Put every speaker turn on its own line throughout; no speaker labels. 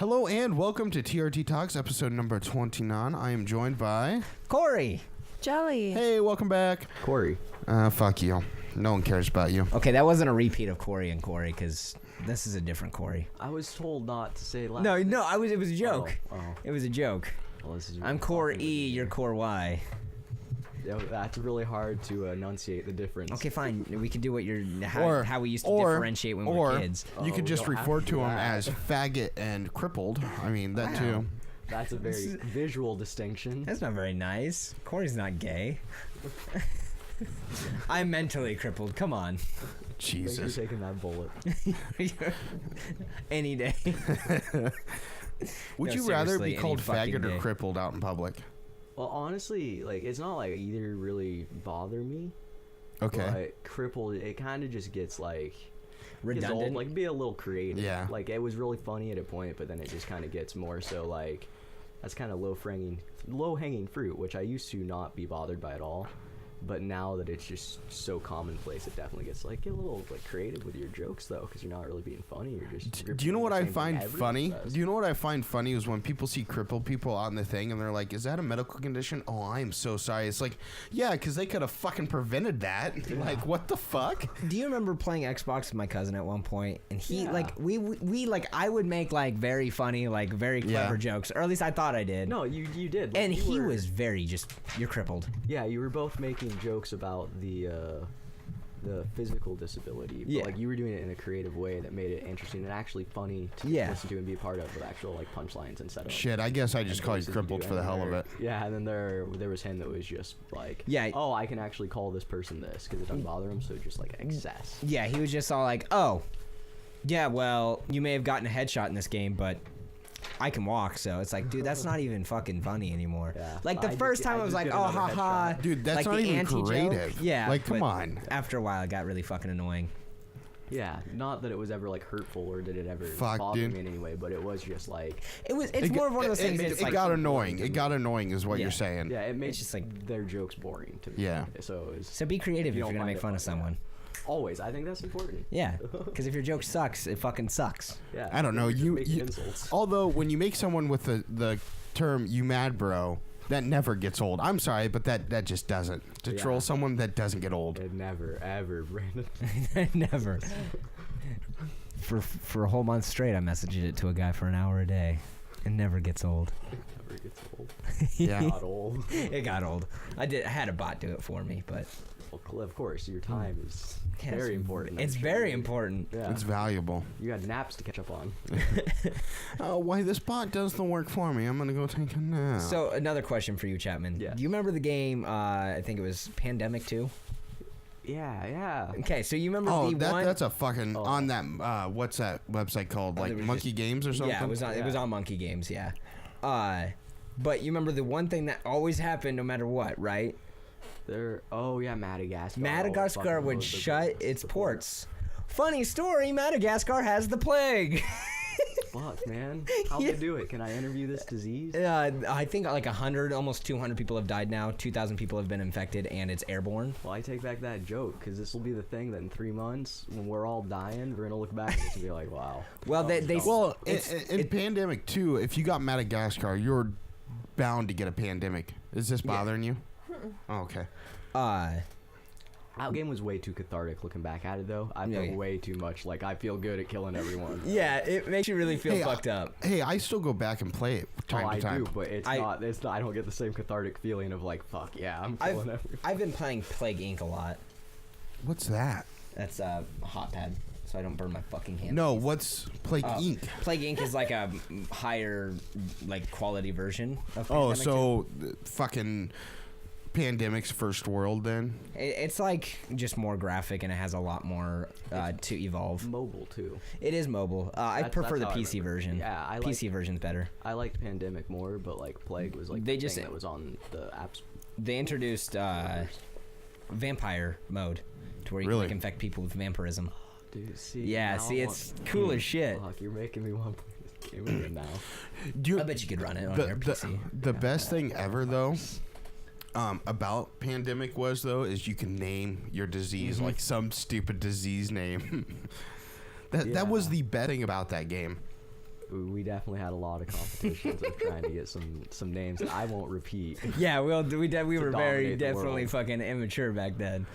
Hello and welcome to Trttalks, episode number 29. I am joined by...
Cory.
Jelly.
Hey, welcome back.
Cory.
Fuck you. No one cares about you.
Okay, that wasn't a repeat of Cory and Cory, because this is a different Cory.
I was told not to say last.
No, it was a joke.
Oh.
It was a joke.
Well, this is
I'm Cory E, you're Cory Y.
Yeah, that's really hard to enunciate the difference.
Okay, fine. We can do what how we used to differentiate when we were kids.
You could just refer to him as faggot and crippled. I mean, that too.
That's a very visual distinction.
That's not very nice. Cory's not gay. I'm mentally crippled. Come on.
Jesus.
Thanks for taking that bullet.
Any day.
Would
No,
you rather
seriously,
be called
any fucking
faggot or
day.
crippled out in public?
Well, honestly, like it's not like either really bother me.
Okay.
But crippled, it kind of just gets like
Redundant.
old, like be a little creative.
Yeah.
Like it was really funny at a point, but then it just kind of gets more so like that's kind of low hanging fruit, which I used to not be bothered by at all. But now that it's just so commonplace, it definitely gets like get a little like creative with your jokes though, because you're not really being funny. You're just.
Do you know what I find funny?
Says.
Do you know what I find funny is when people see crippled people on the thing and they're like, "Is that a medical condition?" Oh, I am so sorry. It's like, yeah, because they could have fucking prevented that. Yeah. Like, what the fuck?
Do you remember playing Xbox with my cousin at one point? And he like we like I would make like very funny, like very clever jokes, or at least I thought I did.
No, you did. Like,
And he was very just you're crippled.
Yeah, you were both making jokes about the physical disability, but like you were doing it in a creative way that made it interesting and actually funny to listen to and be a part of with actual like punchlines instead of
shit. I guess I just call you crippled for the hell of it.
Yeah, and then there was him that was just like, oh, I can actually call this person this because it doesn't bother him, so just like excess.
Yeah, he was just all like, oh, yeah, well, you may have gotten a headshot in this game, but I can walk, so it's like, dude, that's not even fucking funny anymore. Yeah. Like the first time I was like, oh, haha.
Dude, that's
like
not even creative.
Yeah.
Like, come on.
After a while, it got really fucking annoying.
Yeah, not that it was ever like hurtful or did it ever bother me in any way, but it was just like
it's more of one of those things.
It got annoying. It got annoying, is what you're saying.
Yeah, it makes just like their jokes boring to me.
Yeah.
So
be creative if you're gonna make fun of someone.
Always, I think that's important.
Yeah, because if your joke sucks, it fucking sucks.
Yeah,
I don't know. You although when you make someone with the term "you mad bro," that never gets old. I'm sorry, but that just doesn't. To troll someone, that doesn't get old.
It never, ever, Brandon.
Never. For a whole month straight, I messaged it to a guy for an hour a day. It never gets old.
It never gets old.
Yeah,
it got old.
It got old. I had a bot do it for me, but.
Well, of course, your time is very important.
It's very important.
Yeah. It's valuable.
You got naps to catch up on.
Oh, why this bot does the work for me? I'm gonna go take a nap.
So another question for you, Chapman.
Yeah.
Do you remember the game? I think it was Pandemic 2.
Yeah.
Okay, so you remember
one?
That's
a fucking on that. What's that website called? Like Monkey Games or something?
Yeah, it was on Monkey Games. Yeah. But you remember the one thing that always happened, no matter what, right?
Madagascar.
Madagascar would shut its ports. Funny story, Madagascar has the plague.
Fuck, man. How'd they do it? Can I interview this disease?
I think like 100, almost 200 people have died now. 2,000 people have been infected, and it's airborne.
Well, I take back that joke, because this will be the thing that in 3 months, when we're all dying, we're going to look back and be like, wow.
Well,
in Pandemic 2, if you got Madagascar, you're bound to get a pandemic. Is this bothering you? Oh, okay.
That game was way too cathartic looking back at it, though. I feel way too much like I feel good at killing everyone.
Yeah, it makes you really feel fucked up.
Hey, I still go back and play it time to time.
I do, but it's not. I don't get the same cathartic feeling of like, fuck yeah, I'm killing everyone.
I've been playing Plague Inc. a lot.
What's that?
That's a hot pad, so I don't burn my fucking hands.
No, what's Plague Inc.?
Plague Inc. is like a higher, like, quality version of
Pandemic. Oh, so fucking Pandemic's First World then?
It's like just more graphic, and it has a lot more to evolve.
Mobile too.
It is mobile. I prefer the PC version. Yeah, PC version's better.
I liked Pandemic more, but like Plague was like the thing that was on the apps.
They introduced vampire mode, to where you can like, infect people with vampirism.
Dude, see.
Yeah, see, it's cool as shit.
Fuck, you're making me want to play this game again now.
I bet you could run it on your PC.
The best thing ever, though, about Pandemic is you can name your disease like some stupid disease name. That was the betting about that game.
we definitely had a lot of competitions of trying to get some names that I won't repeat.
Yeah, we were very
dominate the
definitely
world.
fucking immature back then.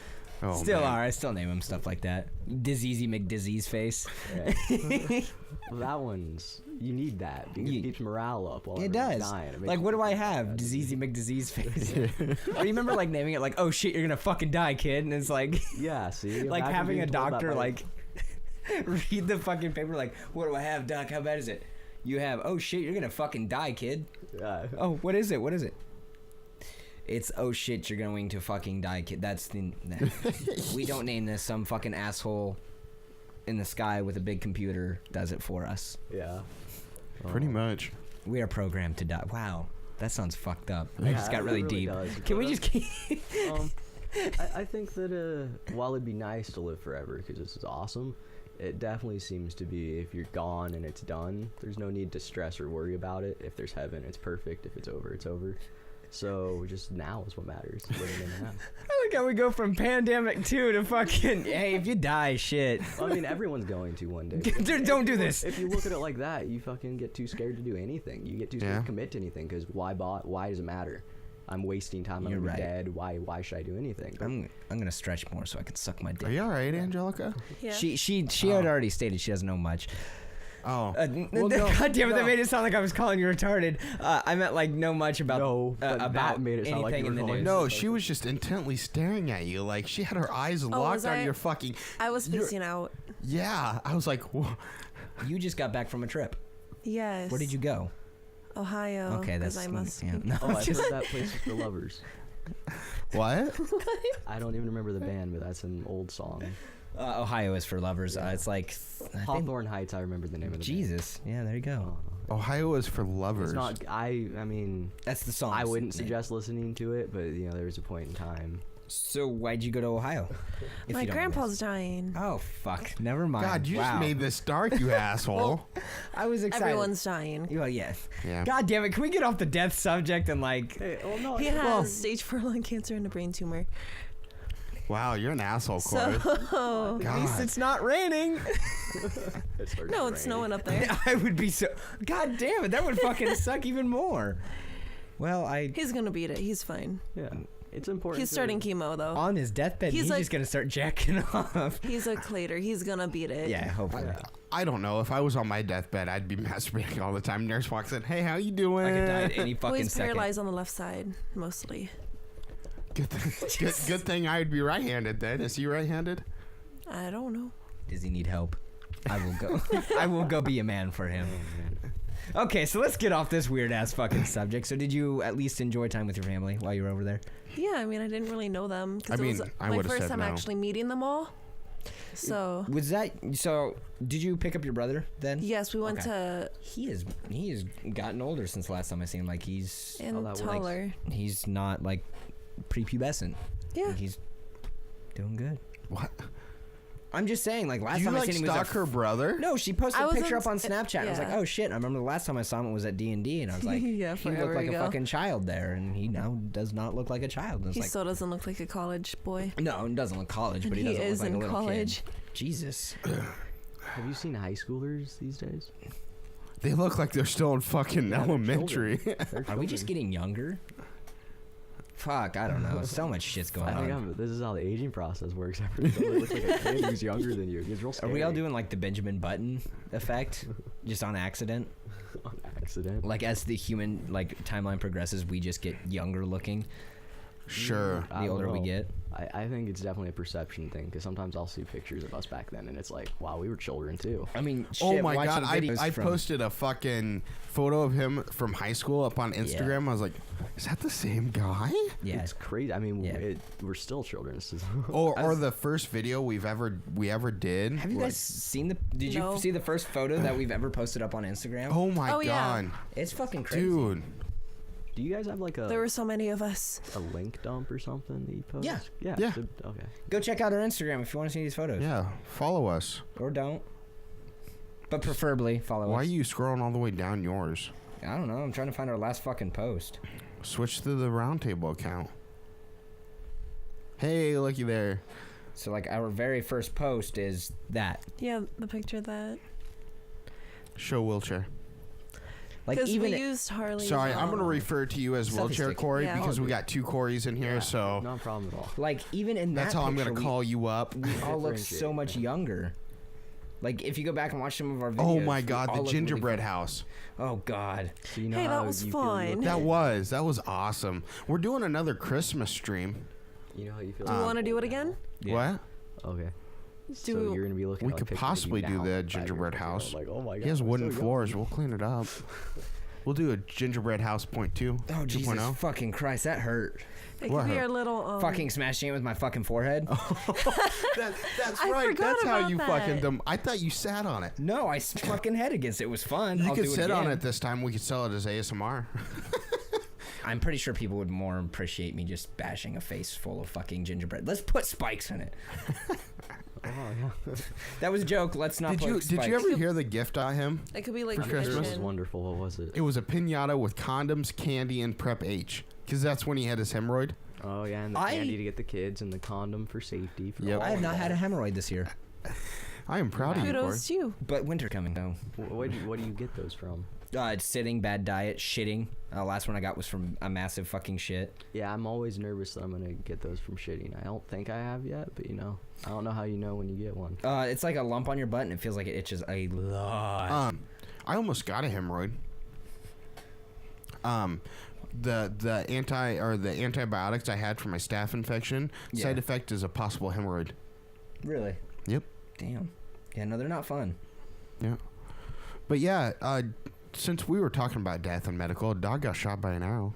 Oh,
Still
man.
are. I still name him stuff like that. Diseasey McDisease face.
Well, that one's you need that because it keeps morale up while
It
everyone's
does.
dying. It makes
Like, what do I
people
have?
sad.
Diseasey McDisease face. Or you remember like naming it like, oh shit, you're gonna fucking die, kid, and it's like,
Yeah, see,
like
imagine
having a
being told that
doctor
by-
like read the fucking paper like, what do I have, doc? How bad is it? You have, oh shit, you're gonna fucking die, kid.
Yeah.
Oh, what is it? What is it? It's, oh shit, you're going to fucking die, kid. That's the. We don't name this. Some fucking asshole in the sky with a big computer does it for us.
Yeah.
Pretty much.
We are programmed to die. Wow, that sounds fucked up. I
Yeah,
just got
it
really
really
deep.
does.
Can we
But,
just keep?
I think that while it'd be nice to live forever because this is awesome, it definitely seems to be if you're gone and it's done, there's no need to stress or worry about it. If there's heaven, it's perfect. If it's over, it's over. So just now is what matters. Living in the now.
I like how we go from pandemic 2 to fucking. Hey, if you die, shit.
I mean, everyone's going to one day.
Dude, don't do this.
If you look at it like that, you fucking get too scared to do anything. You get too scared
Yeah.
to commit to anything because why does it matter? I'm wasting time. I'm
You're
gonna be
right.
dead. Why should I do anything? But
I'm gonna stretch more so I can suck my
Are
dick.
you all right, Angelica?
Yeah.
She had already stated she doesn't know much.
Oh.
Well, no,
God damn it!
no.
That made it sound like I was calling you retarded. I meant like know much about
No, but
about
that made it sound like
anything
you
in
were
the
calling
news.
No, she was just intently staring at you. Like, she had her eyes locked
was
on
I?
your fucking...
I was
You're-
spacing out.
Yeah. I was like, whoa.
You just got back from a trip.
Yes.
Where did you go?
Ohio.
Okay, that's
'cause I must.
yeah. No,
oh, I've heard that place is for lovers.
What?
I don't even remember the band, but that's an old song.
Ohio is for lovers.
Yeah.
It's like I think,
Hawthorne Heights. I remember the name of the band.
Jesus. Yeah, there you go.
Ohio is for lovers.
It's not. I mean,
That's the song.
I wouldn't suggest listening to it, but there was a point in time.
So why'd you go to Ohio? If
My
you don't
grandpa's dying.
mind. Oh fuck! Never mind.
God, you
wow.
just made this dark, you asshole.
I was excited.
Everyone's dying.
Well, yeah.
Yeah.
God damn it! Can we get off the death subject and like?
Hey, oh no.
He has stage 4 lung cancer and a brain tumor.
Wow, you're an asshole, Cory.
So,
At least
God.
it's not raining.
no, it's snowing up there.
I would be so. God damn it! That would fucking suck even more. Well,
He's gonna beat it. He's fine.
Yeah, it's important.
He's starting chemo though.
on his deathbed.
He's
He's
like-
just gonna start jacking off.
He's a clater. He's gonna beat it.
Yeah, hopefully.
I don't know. If I was on my deathbed, I'd be masturbating all the time. Nurse walks in. Hey, how you doing?
I could die at any
Well,
fucking
he's
second.
paralyzed on the left side mostly.
Good thing I'd be right-handed then. Is he right-handed?
I don't know.
Does he need help? I will go. I will go be a man for him. Okay, so let's get off this weird ass fucking subject. So, did you at least enjoy time with your family while you were over there?
Yeah, I mean, I didn't really know them
I
because it
mean,
was
I
my
would've
first
said
time
no.
actually meeting them all. So
Was that so? Did you pick up your brother then?
yes, we went
Okay. He has gotten older since the last time I seen him. Like he's
to and
that works.
taller.
he's not like prepubescent.
Yeah.
Like, he's doing good.
What?
I'm just saying. Like last
Do you
time I
like
seen him, he was
stalk her brother?
No, she posted
I
a picture
wasn't-
up on Snapchat. And I was like,
yeah.
oh shit! I remember the last time I saw him was at D&D, and I was like,
Yeah,
he looked
forever
like
ago.
a fucking child there, and he now does not look like a child. And it's
He
like,
still doesn't look like a college boy.
no, he doesn't look college, but
And
he
he
doesn't
is
look like
in
a little
college.
kid. Jesus.
Have you seen high schoolers these days?
They look like they're still in fucking
Yeah, they're
elementary.
children.
Are we just getting younger? Fuck, I don't know. So much shit's going
I think
on.
this is how the aging process works. Everybody looks like a kid who's younger than you. It's real
Are
scary.
we all doing like the Benjamin Button effect, just on accident?
on accident?
Like as the human like timeline progresses, we just get younger looking.
Sure.
I
The
don't
older we
know.
get.
I think it's definitely a perception thing because sometimes I'll see pictures of us back then and it's like, wow, we were children too.
I mean, shit,
Oh my
watching
god, I
videos from-
posted a fucking photo of him from high school up on Instagram. I was like, is that the same guy?
Yeah,
It's crazy. I mean,
Yeah.
we're still children. This is
Or the first video we ever did.
have you
Like,
guys seen the? Did
No.
you see the first photo that we've ever posted up on Instagram?
Oh my
Oh, yeah.
god.
It's fucking crazy.
Dude.
Do you guys have like
There were so many of us.
a link dump or something that you post?
Yeah.
Yeah.
Yeah.
Okay.
Go check out our Instagram if you want to see these photos.
Yeah, follow us.
Or don't. But preferably follow
Why are
us.
you scrolling all the way down yours?
I don't know. I'm trying to find our last fucking post.
Switch to the Roundtable account. Hey, looky there.
So like our very first post is that.
Yeah, the picture that.
Show wheelchair.
Like
Because
even
we used Harley.
Sorry, I'm going to refer to you as
Selfie
wheelchair
stick.
Cory
Yeah.
because we got 2 Corys in here,
Yeah,
so
no problem at all.
like even in
that's
that
how I'm
picture,
going to call you up.
we all look so
Differentiate,
much
yeah.
younger. Like if you go back and watch some of our videos.
Oh my
we
God,
all
the
look
gingerbread
really
house.
Oh God.
So you know
Hey, that
how
was
you feel
fun.
That was awesome. We're doing another Christmas stream.
You know how you feel.
Do you want to do it again?
What?
Okay. So
Do-
you're gonna be looking.
We
at, like,
could
pictures of
possibly
you
do
now,
the
5 years
gingerbread
ago,
house.
Like, oh my God.
He has
I'm
wooden
so
floors.
young.
We'll clean it up. We'll do a gingerbread house point 2.
Oh Jesus
2.0.
fucking Christ, that hurt.
It
What
could be
hurt?
our little.
Fucking smashing it with my fucking forehead.
That's
I
right.
forgot
That's how
about
you
that.
fucking dumb. I thought you sat on it.
No, I fucking head against it. It was fun.
You
I'll
could
do
sit on
again.
it this time. We could sell it as ASMR.
I'm pretty sure people would more appreciate me just bashing a face full of fucking gingerbread. Let's put spikes in it.
Oh yeah.
That was a joke. Let's not
Did
put
you
spikes.
ever hear the gift I him?
It could be like
For
the
Christmas?
It was
kitchen.
wonderful. What was it?
It was a pinata with condoms, candy, and Prep H. Because that's when he had his hemorrhoid.
Oh yeah, and the candy to get the kids, and the condom for safety. For
Yep.
all
I have not
involved.
had a hemorrhoid this year,
I am proud of you, Cory.
Kudos to you.
but winter coming though.
What do you get those from?
It's sitting, bad diet, shitting. Last one I got was from a massive fucking shit.
Yeah, I'm always nervous that I'm gonna get those from shitting. I don't think I have yet, but you know, I don't know how you know when you get one.
It's like a lump on your butt and it feels like it itches a lot.
I almost got a hemorrhoid. The antibiotics I had for my staph infection,
Yeah.
side effect is a possible hemorrhoid.
Really?
Yep.
Damn. Yeah, no, they're not fun.
Yeah. But yeah, since we were talking about death and medical, a dog got shot by an arrow.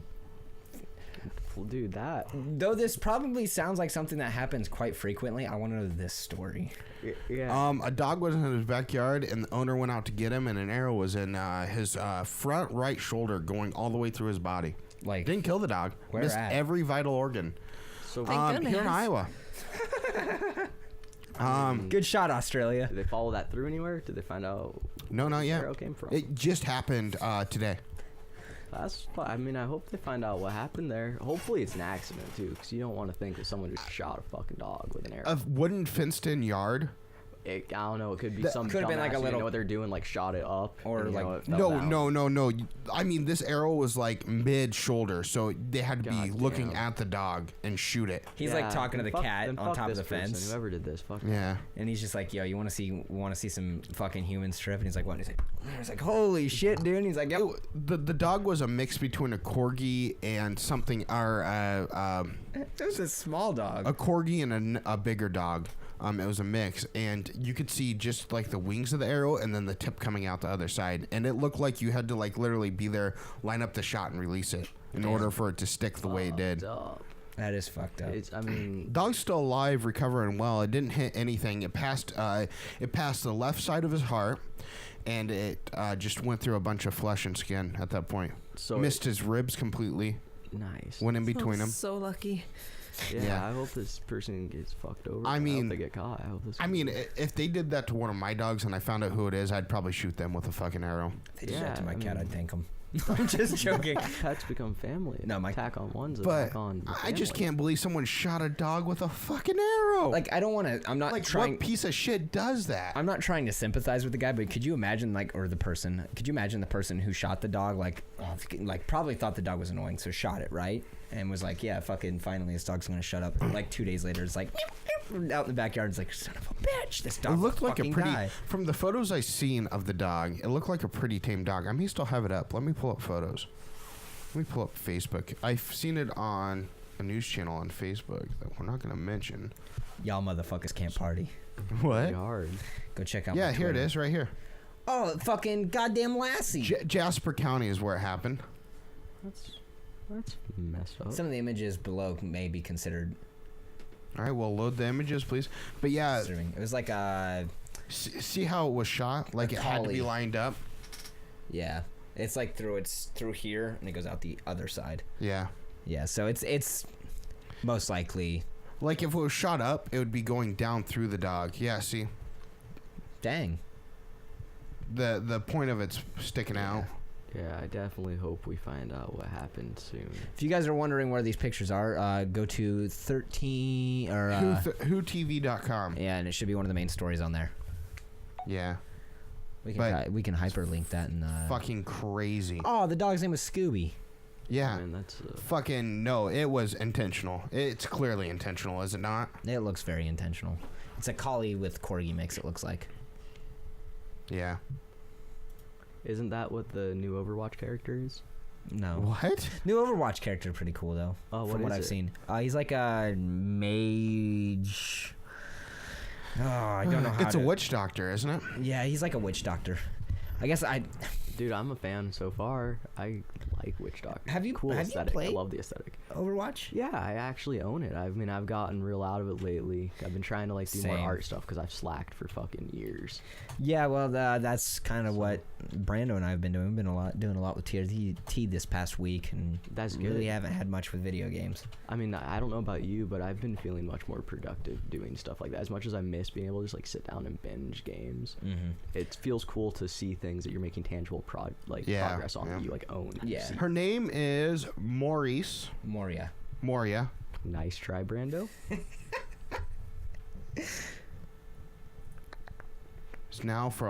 Well, dude, that.
Though this probably sounds like something that happens quite frequently, I want to know this story.
Yeah.
A dog was in his backyard, and the owner went out to get him, and an arrow was in his front right shoulder, going all the way through his body.
Like,
Didn't kill the dog.
Where
Missed
at?
every vital organ.
So
Thank
Here in
goodness.
Iowa.
good shot, Australia.
did they follow that through anywhere? Did they find out
No, not
where the
yet.
arrow came from?
It just happened today.
I mean, I hope they find out what happened there. Hopefully, it's an accident too, because you don't want to think that someone just shot a fucking dog with an arrow.
A wooden fenced-in yard.
I don't know. It could be
That
some.
could have been like
dumbass
a
who didn't
little-
know what they're doing, like shot it up,
Or,
and, you
like-
know, it fell
No,
down.
no. I mean, this arrow was like mid-shoulder, so they had to be
God
looking
damn.
at the dog and shoot it.
He's like talking to
then
the
fuck-
cat
then
on
fuck
top of
this
the
person,
fence,
Whoever did this, fuck.
Yeah.
and he's just like, "Yo, you want to see some fucking humans trip?" And he's like, "What?" And he's like, "Holy shit, dude!" And he's like, "Yep."
The dog was a mix between a corgi and something, or
It was a small dog.
a corgi and a bigger dog. It was a mix, and you could see just like the wings of the arrow and then the tip coming out the other side, and it looked like you had to like literally be there, line up the shot, and release it in order for it to stick the way it did.
Up.
That is fucked up.
I mean,
Dog's still alive, recovering well. It didn't hit anything. It passed the left side of his heart, and it just went through a bunch of flesh and skin at that point.
so
Missed his ribs completely.
nice.
Went in between them.
So lucky.
Yeah, I hope this person gets fucked over.
I mean-
hope they get caught.
I mean, if they did that to one of my dogs and I found out who it is, I'd probably shoot them with a fucking arrow.
If they did that to
yeah,
my
I
cat,
mean-
I'd thank him. I'm just joking.
pets become family.
No, my-
attack on one's
But
attack on. the
I just
family.
can't believe someone shot a dog with a fucking arrow.
Like, I don't want to. I'm not
Like,
trying.
what piece of shit does that?
I'm not trying to sympathize with the guy, but could you imagine, like, or the person? Could you imagine the person who shot the dog, like probably thought the dog was annoying, so shot it, right? And was like, yeah, fucking, finally, this dog's gonna shut up. And like 2 days later, it's like out in the backyard. It's like, son of a bitch, this dog.
It looked
will
like a
fucking
pretty.
die.
From the photos I seen of the dog, it looked like a pretty tame dog. I may still have it up. Let me pull up photos. Let me pull up Facebook. I've seen it on a news channel on Facebook that we're not going to mention.
Y'all motherfuckers can't party.
What?
Pretty hard.
Go check out.
Yeah,
my
here it
Twitter.
is, right here.
Oh, fucking goddamn Lassie.
Jasper County is where it happened.
That's messed up.
Some of the images below may be considered.
All right, well, load the images, please. But yeah,
It was like a.
see how it was shot? Like
A
it had to be
collie.
lined up.
Yeah, it's like through here and it goes out the other side.
Yeah.
Yeah, so it's most likely.
Like if it was shot up, it would be going down through the dog. Yeah, see?
Dang.
The point of it's sticking out.
Yeah, I definitely hope we find out what happened soon.
If you guys are wondering where these pictures are, go to 13 or
WhoTV.com.
yeah, and it should be one of the main stories on there.
Yeah.
We
But
can we can hyperlink that in the.
fucking crazy.
Oh, the dog's name was Scooby.
Yeah.
Man, that's
Fucking no, it was intentional. It's clearly intentional, is it not?
It looks very intentional. It's a collie with corgi mix. It looks like.
Yeah.
isn't that what the new Overwatch character is?
No.
What?
New Overwatch character, pretty cool though.
Oh,
from what
is
I've
it?
seen, he's like a mage. Oh, I don't know how.
It's a witch doctor, isn't it?
Yeah, he's like a witch doctor. I guess I.
Dude, I'm a fan so far. I like Witch Doctor.
Have you-
cool
have you
aesthetic?
played-
I love the aesthetic.
Overwatch.
Yeah, I actually own it. I mean, I've gotten real out of it lately. I've been trying to like do more
Same.
art stuff because I've slacked for fucking years.
Yeah, well, that's kind of what Brando and I have been doing. We've been doing a lot with TRT this past week, and
That's
really
good.
haven't had much with video games.
I mean, I don't know about you, but I've been feeling much more productive doing stuff like that. As much as I miss being able to just like sit down and binge games,
Mm-hmm.
it feels cool to see things that you're making tangible
Yeah,
progress on that you like own. and you
Yeah.
see.
Her name is Maurice
Moria.
Moria.
Nice try, Brando.
It's now for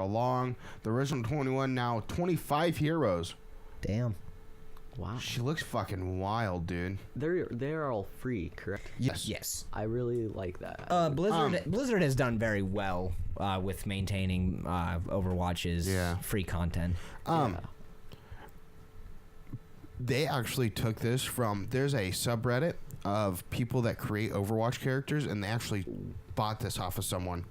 the original 21, now 25 heroes.
Damn.
Wow.
She looks fucking wild, dude.
They're all free, correct?
Yes.
Yes.
I really like that.
Blizzard has done very well with maintaining Overwatch's
Yeah.
free content.
Yeah.
They actually took this there's a subreddit of people that create Overwatch characters, and they actually bought this off of someone.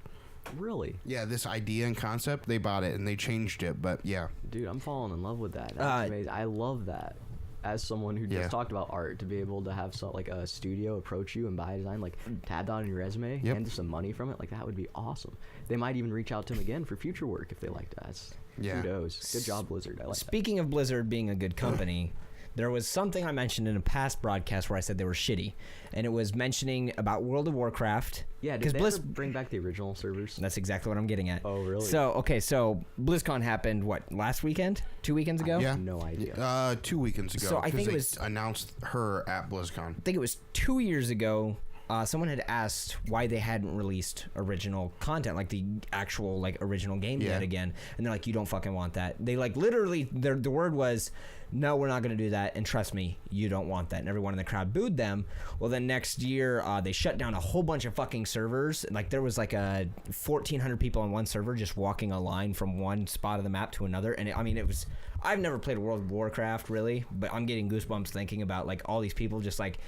Really?
Yeah, this idea and concept, they bought it and they changed it, but yeah.
Dude, I'm falling in love with that. That's amazing. I love that. As someone who
Yeah.
just talked about art, to be able to have like a studio approach you and buy a design, like tab that on your resume,
Yep.
and just some money from it, like that would be awesome. They might even reach out to him again for future work if they like that. That's
Yeah.
kudos. Good job, Blizzard. I like that.
Speaking of Blizzard being a good company, there was something I mentioned in a past broadcast where I said they were shitty, and it was mentioning about World of Warcraft.
Yeah, did
'cause
they
Blizz-
ever bring back the original servers?
That's exactly what I'm getting at.
Oh, really?
So BlizzCon happened last weekend? 2 weekends ago?
Yeah.
No idea.
2 weekends ago.
So I
'cause
think it
they
was-
announced her at BlizzCon.
I think it was 2 years ago. Someone had asked why they hadn't released original content, like the actual like original game
Yeah.
yet again, and they're like, "You don't fucking want that." They like literally, the word was, "No, we're not going to do that," and trust me, you don't want that. And everyone in the crowd booed them. Well, then next year, they shut down a whole bunch of fucking servers. Like there was like 1,400 people on one server just walking a line from one spot of the map to another, and it was. I've never played World of Warcraft really, but I'm getting goosebumps thinking about like all these people just like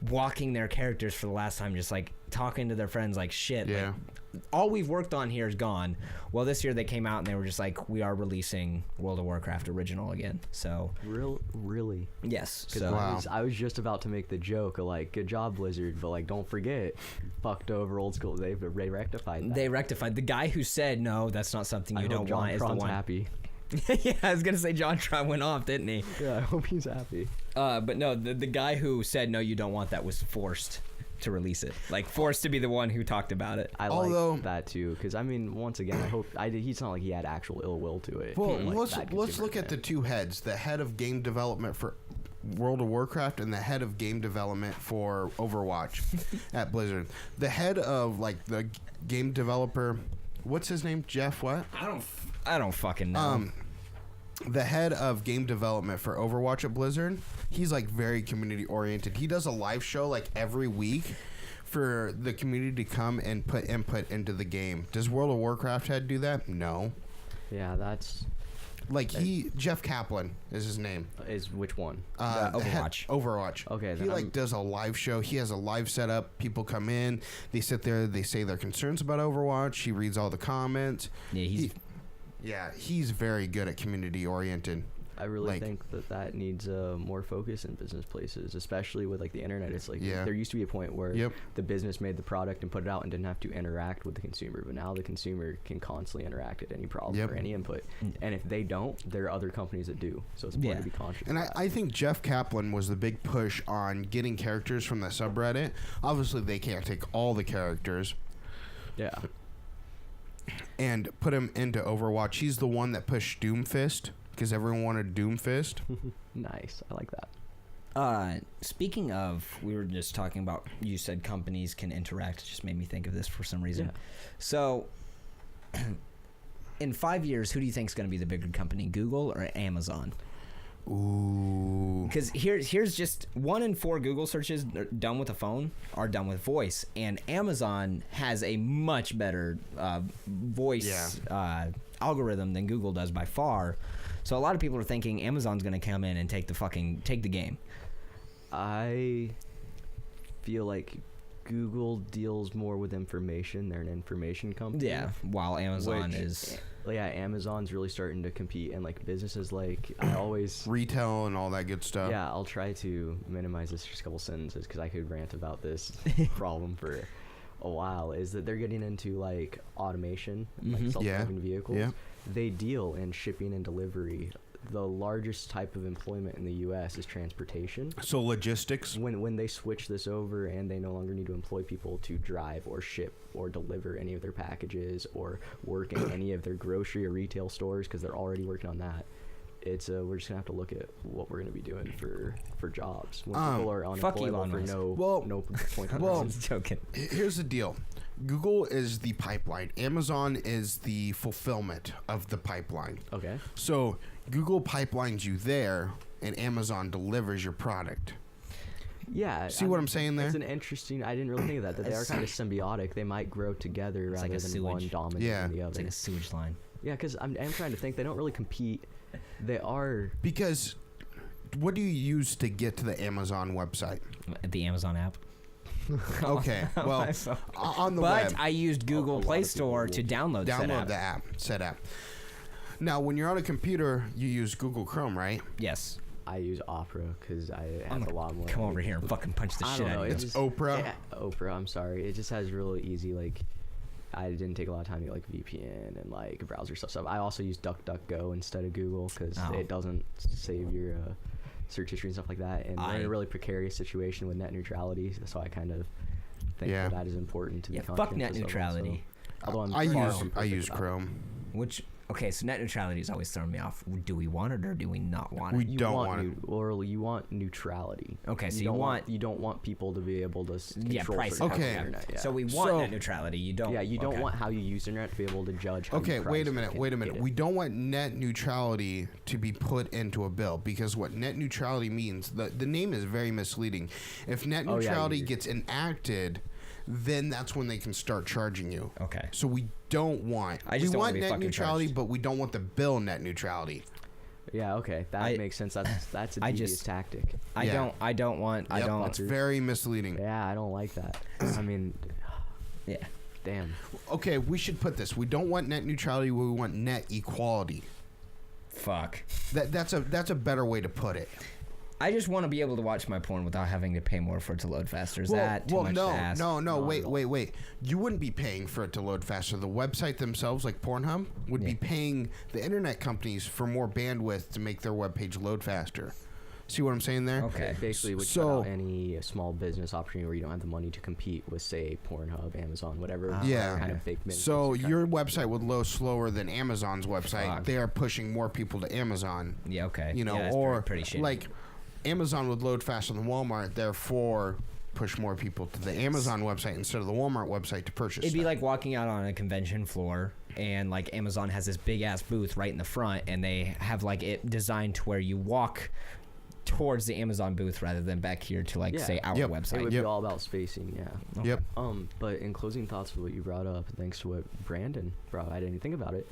walking their characters for the last time, just like talking to their friends like shit.
Yeah.
Like, all we've worked on here is gone. Well, this year they came out and they were just like, we are releasing World of Warcraft original again. So
Really?
yes.
Because
So
Wow.
I was just about to make the joke of like, good job, Blizzard, but like, don't forget, fucked over old school. They rectified that.
they rectified. The guy who said no, that's not something you
I
don't
hope John
want is the
Tron's
one.
happy.
Yeah, I was gonna say John Tron went off, didn't he?
Yeah, I hope he's happy.
But no, the guy who said no, you don't want that was forced to release it. Like forced to be the one who talked about it.
I
Although-
like that too, because I mean, once again, I hope he's not like he had actual ill will to it.
Well,
Like,
let's
bad
look
consumer
at the
intent.
two heads: the head of game development for World of Warcraft and the head of game development for Overwatch at Blizzard. The head of like the game developer, what's his name? Jeff what?
I don't fucking know.
The head of game development for Overwatch at Blizzard, he's like very community oriented. He does a live show like every week for the community to come and put input into the game. Does World of Warcraft head do that? No.
Yeah, that's
Like Jeff Kaplan is his name.
is which one?
The head-
Overwatch.
Overwatch.
Okay,
He
then
like
I'm-
does a live show. He has a live setup. People come in. They sit there. They say their concerns about Overwatch. He reads all the comments.
Yeah,
He's very good at community oriented.
I really
like-
think that needs more focus in business places, especially with like the internet. It's like
Yeah.
there used to be a point where
Yep.
the business made the product and put it out and didn't have to interact with the consumer, but now the consumer can constantly interact at any problem
Yep.
or any input. And if they don't, there are other companies that do. So it's important to be conscious.
And
of that.
I think Jeff Kaplan was the big push on getting characters from the subreddit. Obviously, they can't take all the characters
yeah.
and put them into Overwatch. He's the one that pushed Doomfist because everyone wanted Doomfist.
Nice. I like that.
Speaking of, we were just talking about, you said companies can interact. It just made me think of this for some reason.
Yeah.
So, in 5 years, who do you think is going to be the bigger company, Google or Amazon?
Ooh.
Because here's just 1 in 4 Google searches done with a phone are done with voice, and Amazon has a much better voice algorithm than Google does by far. So a lot of people are thinking Amazon's going to come in and take the game.
I feel like Google deals more with information. They're an information company.
Yeah, while Amazon is...
Yeah, Amazon's really starting to compete, and like businesses like I always
retail and all that good stuff.
Yeah, I'll try to minimize this just a couple sentences because I could rant about this problem for a while. Is that they're getting into like automation, like self-driving vehicles.
Yeah.
They deal in shipping and delivery. The largest type of employment in the U.S. is transportation.
So logistics.
When they switch this over and they no longer need to employ people to drive or ship or deliver any of their packages or work in any of their grocery or retail stores because they're already working on that, it's we're just gonna have to look at what we're gonna be doing for jobs when people are unemployable for no point.
Well,
joking.
Here's the deal. Google is the pipeline. Amazon is the fulfillment of the pipeline.
Okay.
So Google pipelines you there, and Amazon delivers your product.
Yeah.
See what I'm saying there?
It's an interesting... I didn't really think of that they are kind of symbiotic. They might grow together rather than one dominating the other.
It's like a sewage line.
Yeah, because I'm trying to think. They don't really compete. They are...
Because what do you use to get to the Amazon website?
The Amazon app.
Okay, well, on the
but
web.
I used Google Play Store to download
said app. Now, when you're on a computer, you use Google Chrome, right?
Yes.
I use Opera because I have a lot more.
Come over here and fucking punch the shit out of you.
It's Oprah.
Yeah, Oprah. I'm sorry. It just has really easy like. I didn't take a lot of time to get like VPN and like browser stuff. I also use DuckDuckGo instead of Google because it doesn't save your search history and stuff like that. And we're in a really precarious situation with net neutrality, so I kind of think that is important to be conscious.
Fuck net neutrality.
Although
I use Chrome.
Okay, so net neutrality is always throwing me off. Do we want it or do we not want it?
We don't want it.
Or you want neutrality.
Okay, so
you don't want people to be able to control
price.
certain
Okay.
internet. Yeah.
So we want net neutrality. You don't.
Yeah, you don't want how you use internet to be able to judge. How
Okay,
you
wait a
price
minute. We don't want net neutrality to be put into a bill because what net neutrality means, the name is very misleading. If net neutrality gets enacted, then that's when they can start charging you.
Okay.
So we don't want.
I just
we
don't
want
wanna be
net
fucking
neutrality,
charged.
but we don't want the bill net neutrality.
Yeah, okay, that makes sense. That's a devious tactic.
I don't want.
It's very misleading.
Yeah, I don't like that. I mean,
Yeah.
damn.
Okay, we should put this. We don't want net neutrality. We want net equality.
Fuck.
That's a better way to put it.
I just want to be able to watch my porn without having to pay more for it to load faster. Is that too much to ask?
No. Wait. You wouldn't be paying for it to load faster. The website themselves, like Pornhub, would be paying the internet companies for more bandwidth to make their webpage load faster. See what I'm saying there?
Okay.
Basically, would cut out any small business opportunity where you don't have the money to compete with, say, Pornhub, Amazon, whatever. Kind of big business.
So your website would load slower than Amazon's website.
Fuck.
They are pushing more people to Amazon.
Yeah. Okay.
You know,
that's
or
pretty shitty.
like Amazon would load faster than Walmart, therefore push more people to the Amazon website instead of the Walmart website to purchase.
It'd be like walking out on a convention floor and like Amazon has this big ass booth right in the front and they have like it designed to where you walk towards the Amazon booth rather than back here to like say our website.
It would be all about spacing, yeah.
Yep.
But in closing thoughts with what you brought up, thanks to what Brandon brought, I didn't think about it.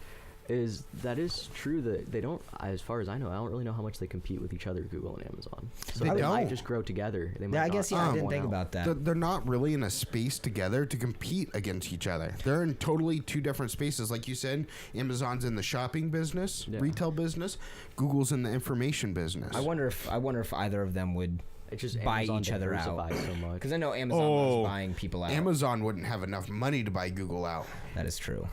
That is true that they don't, as far as I know, I don't really know how much they compete with each other, Google and Amazon. So they might just grow together. They might
I guess I didn't think about that.
They're not really in a space together to compete against each other. They're in totally two different spaces. Like you said, Amazon's in the shopping business, retail business. Google's in the information business.
I wonder if either of them would
It's just
buy
Amazon
each other out.
diversifies so much.
Because I know Amazon loves buying people out.
Amazon wouldn't have enough money to buy Google out.
That is true.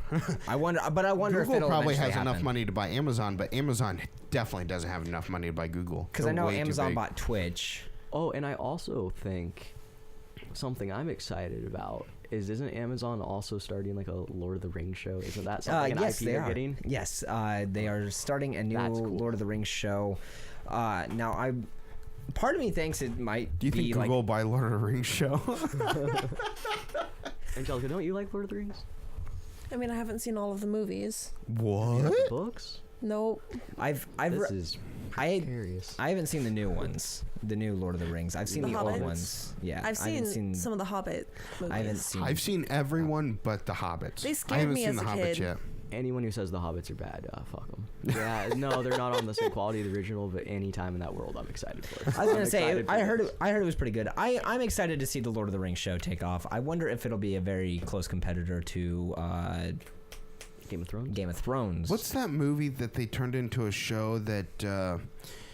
I wonder if
Google
it'll
probably
eventually
has enough
happen.
money to buy Amazon, but Amazon definitely doesn't have enough money to buy Google.
Because I know Amazon bought Twitch.
Oh, and I also think something I'm excited about isn't Amazon also starting like a Lord of the Rings show? Isn't that something
Yes,
IP
they
they're
are.
getting?
Yes, they are starting a new
That's cool.
Lord of the Rings show. Now, part of me thinks it might
Do you think
be
Google will buy Lord of the Rings show?
Angelica, don't you like Lord of the Rings?
I mean, I haven't seen all of the movies.
What?
The books?
Nope.
This is curious.
I
I haven't seen the new ones, the new Lord of the Rings. I've seen
The
the old
Hobbits?
ones. Yeah,
I've
I haven't
seen some of the Hobbit movies.
I haven't seen.
I've seen everyone but the Hobbits.
They
I
scared
haven't
me
seen
as
the
a
Hobbits
kid.
yet.
Anyone who says the Hobbits are bad, fuck them. Yeah, no, they're not on the same quality of the original, but any time in that world, I'm excited for it.
I was gonna
I'm
say,
excited
I
for
heard
this.
it was pretty good. I'm excited to see the Lord of the Rings show take off. I wonder if it'll be a very close competitor to
Game of Thrones.
Game of Thrones.
What's that movie that they turned into a show that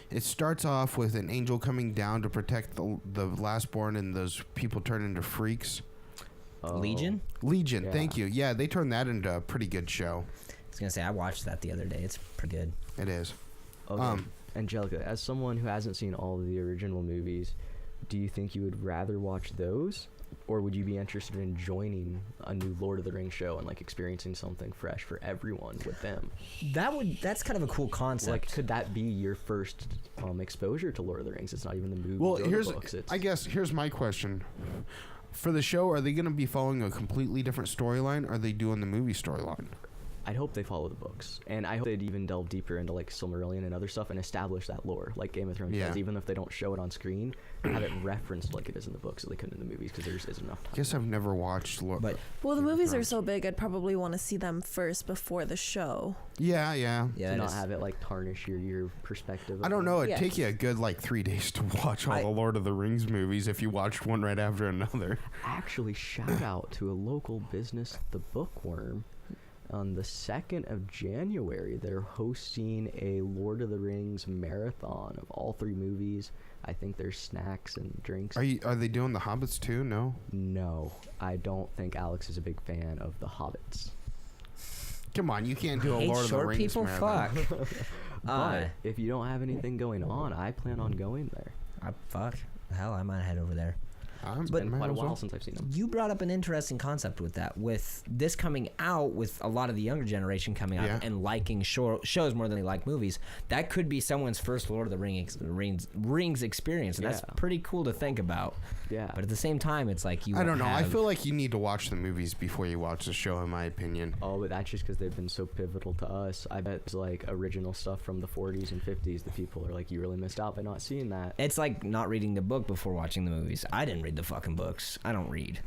it starts off with an angel coming down to protect the lastborn and those people turn into freaks?
Oh.
Legion?
Legion,
Yeah.
thank you. Yeah, they turned that into a pretty good show.
I was gonna say I watched that the other day. It's pretty good.
It is.
Okay. Angelica, as someone who hasn't seen all of the original movies, do you think you would rather watch those, or would you be interested in joining a new Lord of the Rings show and like experiencing something fresh for everyone with them?
That's kind of a cool concept.
Like, could that be your first exposure to Lord of the Rings? It's not even the movies
Well,
or
here's
the books. It's,
here's my question. For the show, are they going to be following a completely different storyline? Or are they doing the movie storyline?
I'd hope they follow the books, and I hope they'd even delve deeper into like Silmarillion and other stuff and establish that lore, like Game of Thrones
Yeah.
does. Even if they don't show it on screen, have it referenced like it is in the books, so they couldn't in the movies because there just isn't enough time.
I guess I've never watched.
But
Well, the
Game of
movies are
Thrones.
so big, I'd probably want to see them first before the show.
Yeah.
yeah,
to
that
not
is-
have it like tarnish your perspective.
I
of
don't
it.
know. It'd
Yes.
take you a good 3 days to watch all the Lord of the Rings movies if you watched one right after another.
Actually, shout out to a local business, The Bookworm. On the 2nd of January, they're hosting a Lord of the Rings marathon of all 3 movies. I think there's snacks and drinks.
Are they doing the Hobbits too? No.
No, I don't think Alex is a big fan of the Hobbits.
Come on, you can't do a
hate
Lord of the
short
Rings
people.
marathon.
Fuck.
But if you don't have anything going on, I plan on going there.
Fuck. Hell, I might head over there.
It's
But-
been
might
quite a
as well.
while since I've seen them.
You brought up an interesting concept with that. With this coming out, with a lot of the younger generation coming out
Yeah.
and liking shows more than they like movies, that could be someone's first Lord of the Rings experience, and that's
Yeah.
pretty cool to think about.
Yeah.
But at the same time, it's like you.
I don't know. I
have-
feel like you need to watch the movies before you watch the show, in my opinion.
Oh, but that's just because they've been so pivotal to us. I bet it's like original stuff from the 40s and 50s. The people are like, you really missed out by not seeing that.
It's like not reading the book before watching the movies. I didn't read the fucking books. I don't read.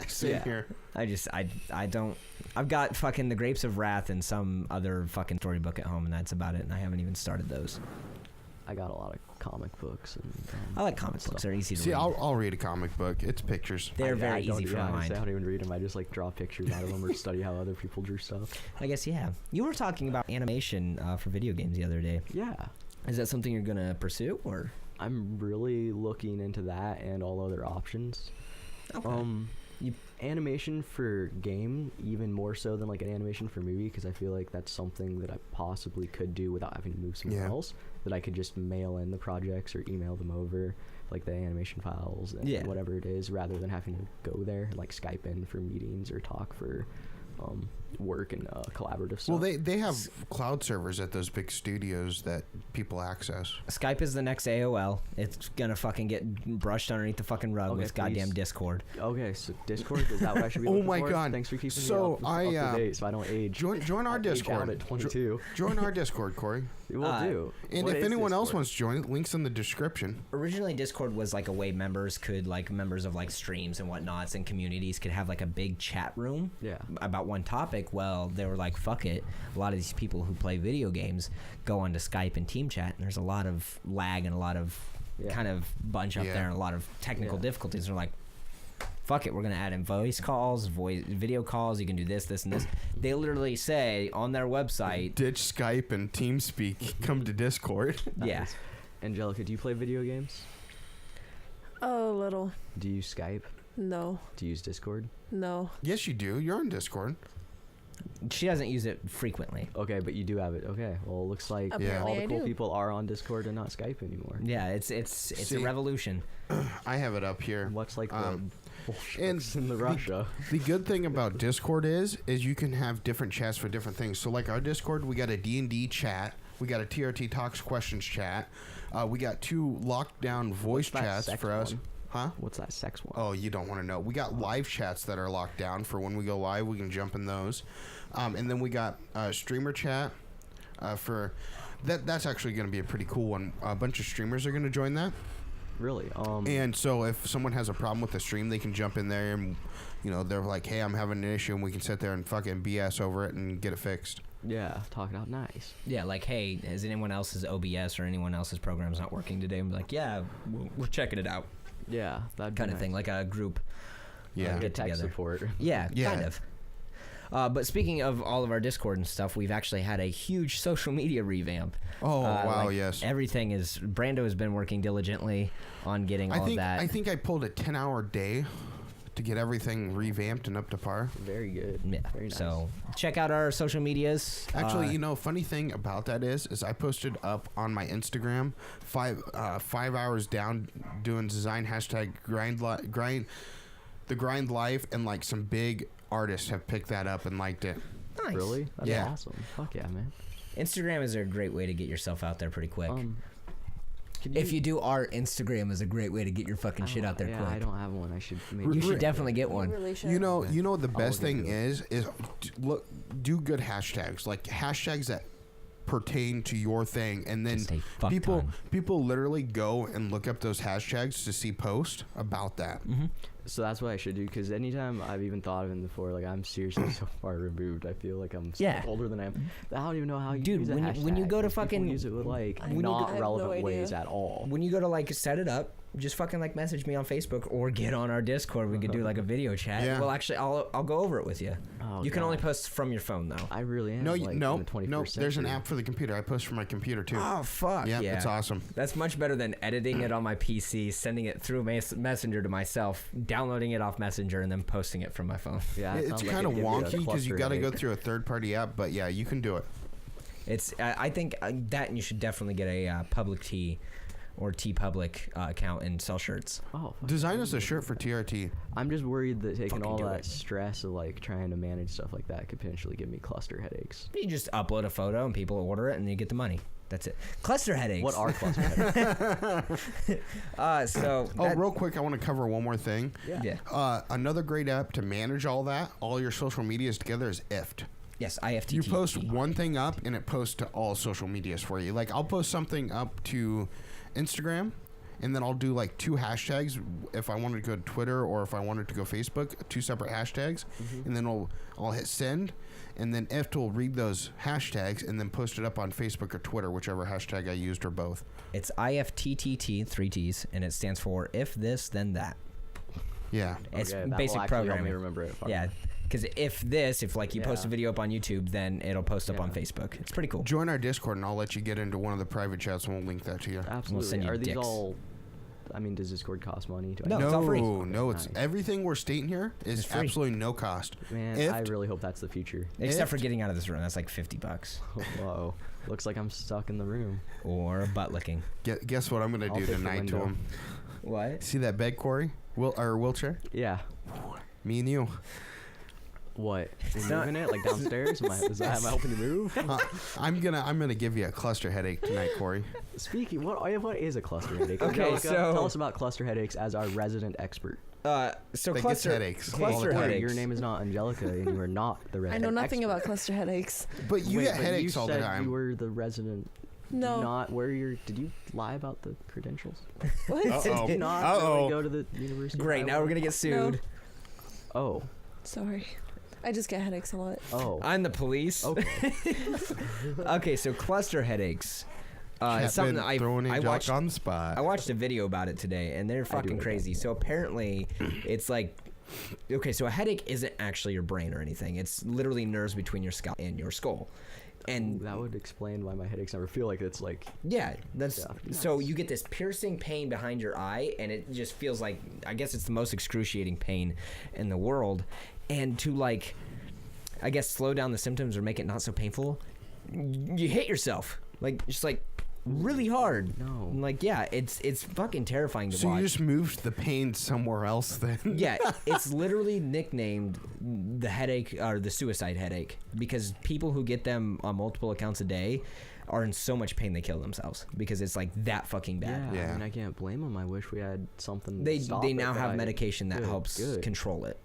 Same
Yeah.
here.
I don't. I've got fucking The Grapes of Wrath and some other fucking storybook at home, and that's about it. And I haven't even started those.
I got a lot of comic books. And
I like comic books. They're easy to
See,
read.
I'll read a comic book. It's pictures.
They're
I
very
don't-
easy for
yeah,
my
honestly, I
mind.
don't even read them. I just like draw pictures out of them or study how other people drew stuff.
I guess you have. You were talking about animation for video games the other day.
Yeah.
Is that something you're gonna pursue, or?
I'm really looking into that and all other options. Animation for game, even more so than like an animation for movie, because I feel like that's something that I possibly could do without having to move somewhere
Yeah.
else. That I could just mail in the projects or email them over, like the animation files and
Yeah.
whatever it is, rather than having to go there and like Skype in for meetings or talk for work and collaborative stuff.
Well, they have cloud servers at those big studios that people access.
Skype is the next AOL. It's gonna fucking get brushed underneath the fucking rug
Okay,
with goddamn
please.
Discord.
Okay, so Discord, is that what I should be
Oh
looking
my
for?
God.
Thanks for keeping
So
me up
I,
to date so I don't age.
Join our
I age
Discord.
out at 22.
Join our Discord, Corey.
Will do.
And
What
if
is
anyone else
Discord?
wants to join it, links in the description.
Originally, Discord was like a way members of like streams and whatnots and communities could have like a big chat room
Yeah.
about one topic. Well, they were like, fuck it. A lot of these people who play video games go onto Skype and team chat, and there's a lot of lag and a lot of
Yeah.
kind of bunch up
Yeah.
there and a lot of technical
Yeah.
difficulties. They're like, fuck it, we're gonna add in voice calls, video calls. You can do this, this, and this. They literally say on their website,
Ditch Skype and TeamSpeak. Come to Discord.
yeah.
Nice. Angelica, do you play video games?
Oh, little.
Do you use Skype?
No.
Do you use Discord?
No.
Yes, you do. You're on Discord.
She doesn't use it frequently.
Okay, but you do have it. Okay, well, it looks like
Apparently
all the
I
cool
do.
people are on Discord and not Skype anymore.
Yeah, it's a
See,
revolution.
I have it up here.
What's like the bullshit
and
in the Russia?
The good thing about Discord is you can have different chats for different things. So like our Discord, we got a D&D chat. We got a Trttalks questions chat. We got 2 lockdown voice
What's that
chats
sex
for us.
one?
Huh?
What's that sex one?
Oh, you don't want to know. We got live chats that are locked down for when we go live. We can jump in those. And then we got streamer chat for that. That's actually going to be a pretty cool one. A bunch of streamers are going to join that.
Really?
And so if someone has a problem with the stream, they can jump in there and, they're like, hey, I'm having an issue, and we can sit there and fucking BS over it and get it fixed.
Yeah, talk it out nice.
Yeah, like, hey, is anyone else's OBS or anyone else's programs not working today? And be like, yeah, we're checking it out.
Yeah, that
Kind of thing, like a group
Yeah.
get
tech
together.
support.
Yeah,
Yeah.
kind of. But speaking of all of our Discord and stuff, we've actually had a huge social media revamp.
Oh, wow, yes.
Everything is... Brando has been working diligently on getting all of that.
I think I pulled a 10-hour day to get everything revamped and up to par.
Very good.
Yeah.
Very nice.
So check out our social medias.
Actually, funny thing about that is I posted up on my Instagram 5 hours down doing design hashtag the grind life, and like some big artists have picked that up and liked it.
Nice.
Really? That's
Yeah.
awesome. Fuck yeah, man.
Instagram is a great way to get yourself out there pretty quick.
Can
If you do art, Instagram is a great way to get your fucking shit out there
yeah,
quick.
I don't have one. I should
You
maybe.
You should definitely get
You
one.
really should.
You know the best
look
thing
into
is do good hashtags, like hashtags that pertain to your thing, and then
Just a fuck ton.
people literally go and look up those hashtags to see posts about that.
Mm-hmm.
So that's what I should do, because anytime I've even thought of it before, like I'm seriously so far removed. I feel like I'm so
Yeah.
older than I am. I don't even know how you
Dude,
use a
when you
hashtag,
go to
'cause people
fucking-
use it with like
I have
not
no
relevant
idea.
ways at all.
When you go to like set it up, just fucking like message me on Facebook or get on our Discord. We could do like a video chat.
Yeah.
Well, actually, I'll go over it with you.
Oh,
You can only
God.
post from your phone though.
I really am.
No,
like, in the 21st
no. There's an
century.
app for the computer. I post from my computer too.
Oh fuck
yeah,
yeah,
it's awesome.
That's much better than editing it on my PC, sending it through Messenger to myself, downloading it off Messenger, and then posting it from my phone.
Yeah, it
It's
sounds like
kind of
it'd give you a
wonky because
cluster
you got to go
headache.
through a third-party app, but yeah, you can do it.
It's I think that, and you should definitely get a public T or T Public account and sell shirts.
Oh, fuck.
Design us a shirt for TRT.
I'm just worried that taking
Fucking
all
do
that
it.
stress of like trying to manage stuff like that could potentially give me cluster headaches.
You just upload a photo and people order it and you get the money. That's it. Cluster headaches.
What are cluster headaches?
So
Oh,
that-
real quick, I want to cover one more thing.
yeah.
Another great app to manage all that, all your social medias together, is IFT.
Yes, IFTTT.
You post one thing up and it posts to all social medias for you. Like I'll post something up to Instagram, and then I'll do like 2 hashtags if I wanted to go to Twitter or if I wanted to go Facebook, 2 separate hashtags, and then I'll hit send, and then IFT will read those hashtags and then post it up on Facebook or Twitter, whichever hashtag I used or both.
It's IFTTT, 3 T's, and it stands for if this, then that.
Yeah.
It's
Okay, that will
basic
actually help me
programming.
remember it.
Yeah, because if like you post a
Yeah.
video up on YouTube, then it'll post up on
Yeah.
Facebook. It's pretty cool.
Join our Discord and I'll let you get into one of the private chats and we'll link that to you.
Absolutely.
send you
Are these
dicks.
all? I mean, does Discord cost money? Do I
No,
know?
it's all free.
No, it's
Nice.
everything we're stating here is
It's free.
absolutely no cost.
Man,
If-
I really hope that's the future.
Except for
If-
getting out of this room. That's like $50.
Whoa. Looks like I'm stuck in the room.
Or butt licking.
Guess what I'm gonna
I'll
do
take the
tonight to
window.
him?
What?
See that bed, Cory? Wheelchair?
Yeah.
Me and you.
What? You're
not-
moving it like downstairs? Am I helping you move?
I'm gonna give you a cluster headache tonight, Cory.
Speaking, what is a cluster headache?
Okay,
Angelica,
so-
tell us about cluster headaches as our resident expert.
So
That gets headaches all the
cluster
time.
Hey,
headaches.
your name is not Angelica, and you are not the
I
resident.
know nothing
expert.
about cluster headaches.
But you
Wait,
get
but
headaches
you
all the
said
time.
You were the resident.
No.
Not where you're. Did you lie about the credentials?
What?
Uh-oh.
Did you not
Uh-oh.
really go to the university? of
Great, now
Iowa?
we're gonna get sued.
Oh.
Sorry. I just get headaches a lot.
Oh.
I'm the police.
Okay.
Okay, so cluster headaches. It's something that
throwing
I
Angelica
watched.
on the spot.
I watched a video about it today, and they're fucking
it
crazy. So apparently, it's like, okay, so a headache isn't actually your brain or anything. It's literally nerves between your scalp and your skull. And
that would explain why my headaches never feel like it's like.
yeah, that's
Yeah.
so you get this piercing pain behind your eye, and it just feels like, I guess it's the most excruciating pain in the world. And to like, I guess, slow down the symptoms or make it not so painful, you hit yourself like just like really hard.
No.
And, like, yeah, it's fucking terrifying to
So
watch.
you just moved the pain somewhere else then?
Yeah, it's literally nicknamed the headache or the suicide headache because people who get them on multiple accounts a day are in so much pain they kill themselves because it's like that fucking bad.
Yeah, I mean, I can't blame them. I wish we had something.
They
to stop
they
it,
now
but
have medication that helps control it.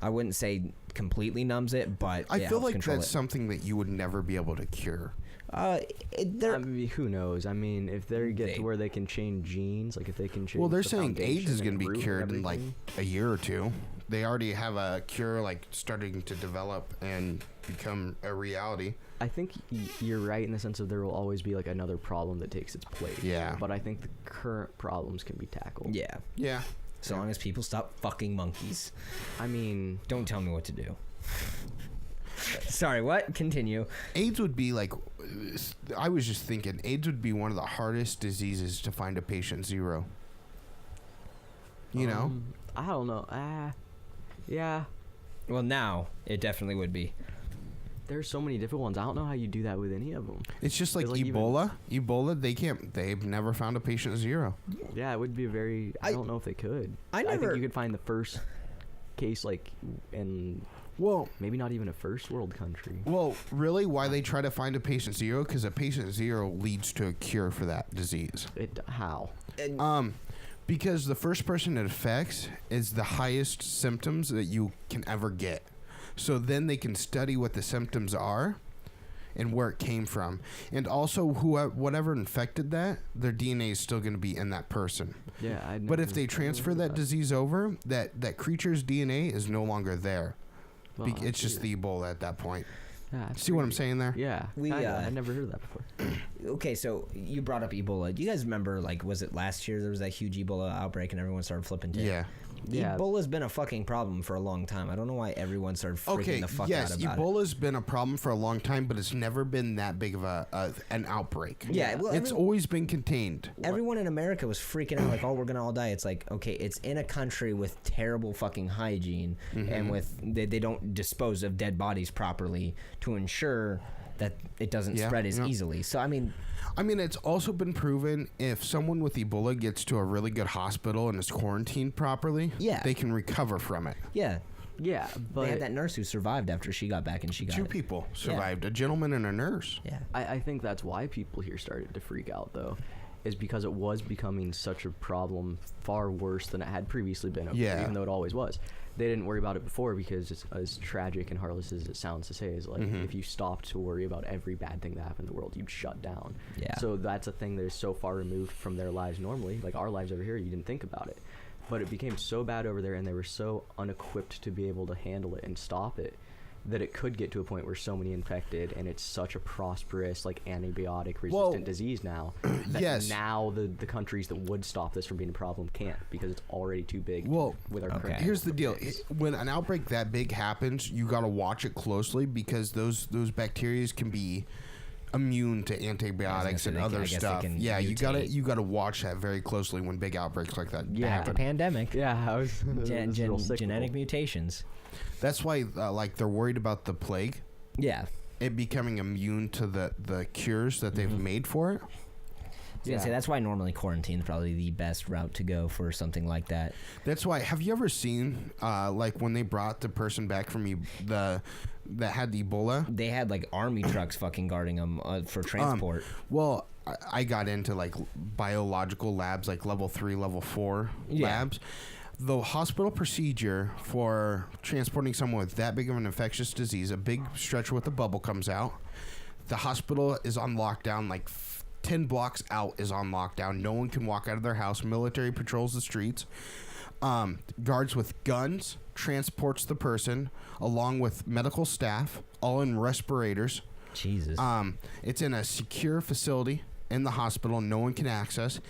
I wouldn't say completely numbs it, but
I feel like
that's
something that you would never be able to cure.
I mean, who knows? I mean, if they get to where they can change genes, like if they can change.
Well, they're
the
saying AIDS is going to
root
be
and
cured in like
everything.
a year or two. They already have a cure like starting to develop and become a reality.
I think you're right in the sense of there will always be like another problem that takes its place.
Yeah.
But I think the current problems can be tackled.
Yeah.
Yeah.
So long as people stop fucking monkeys.
I mean,
don't tell me what to do. Sorry, what? Continue.
AIDS would be like, I was just thinking, AIDS would be one of the hardest diseases to find a patient zero. You know?
I don't know. Yeah.
Well, now it definitely would be.
There's so many different ones. I don't know how you do that with any of them.
It's just like Ebola. Ebola, they've never found a patient zero.
Yeah, it would be I don't know if they could.
I
think you could find the first case like in maybe not even a first world country.
Well, really, why they try to find a patient zero? Because a patient zero leads to a cure for that disease.
How?
Because the first person it affects is the highest symptoms that you can ever get. So then they can study what the symptoms are and where it came from. And also, whatever infected that, their DNA is still going to be in that person.
Yeah.
But if they transfer that disease over, that creature's DNA is no longer there.
Well,
It's just the Ebola at that point.
Yeah,
See what I'm saying there?
Yeah. I never heard of that before.
Okay, so you brought up Ebola. Do you guys remember, like, was it last year there was that huge Ebola outbreak and everyone started flipping tape?
Yeah.
Ebola's been a fucking problem for a long time. I don't know why everyone started freaking the fuck out about it.
Ebola's been a problem for a long time, but it's never been that big of an outbreak.
Yeah, well,
it's always been contained.
Everyone in America was freaking out, like, oh, we're gonna all die. It's like, okay, it's in a country with terrible fucking hygiene and with they don't dispose of dead bodies properly to ensure that it doesn't spread as easily. So I mean,
it's also been proven if someone with Ebola gets to a really good hospital and is quarantined properly, they can recover from it.
Yeah.
Yeah, but
they had that nurse who survived after she got back and she got
Two people survived, a gentleman and a nurse.
Yeah.
I think that's why people here started to freak out, though, is because it was becoming such a problem, far worse than it had previously been, even though it always was. They didn't worry about it before because it's as tragic and heartless as it sounds to say is like if you stopped to worry about every bad thing that happened in the world, you'd shut down.
Yeah.
So that's a thing that is so far removed from their lives normally. Like our lives over here, you didn't think about it. But it became so bad over there and they were so unequipped to be able to handle it and stop it that it could get to a point where so many infected and it's such a prosperous like antibiotic resistant disease now that now the countries that would stop this from being a problem can't because it's already too big with our current
here's the deal. When an outbreak that big happens, you got to watch it closely because those bacteria can be immune to antibiotics and other stuff. Yeah, you gotta watch that very closely when big outbreaks like that happen.
The pandemic.
Yeah,
genetic mutations.
That's why like they're worried about the plague.
Yeah.
It becoming immune to the cures that they've made for it.
Yeah, say that's why normally quarantine is probably the best route to go for something like that.
That's why. Have you ever seen like when they brought the person back from that had the Ebola?
They had like army trucks fucking guarding them for transport.
Well, I got into like biological labs, like level 3, level 4 labs. The hospital procedure for transporting someone with that big of an infectious disease, a big stretcher with a bubble comes out. The hospital is on lockdown, like 10 blocks out is on lockdown. No one can walk out of their house. Military patrols the streets. Guards with guns transports the person along with medical staff, all in respirators.
Jesus.
It's in a secure facility in the hospital. No one can access.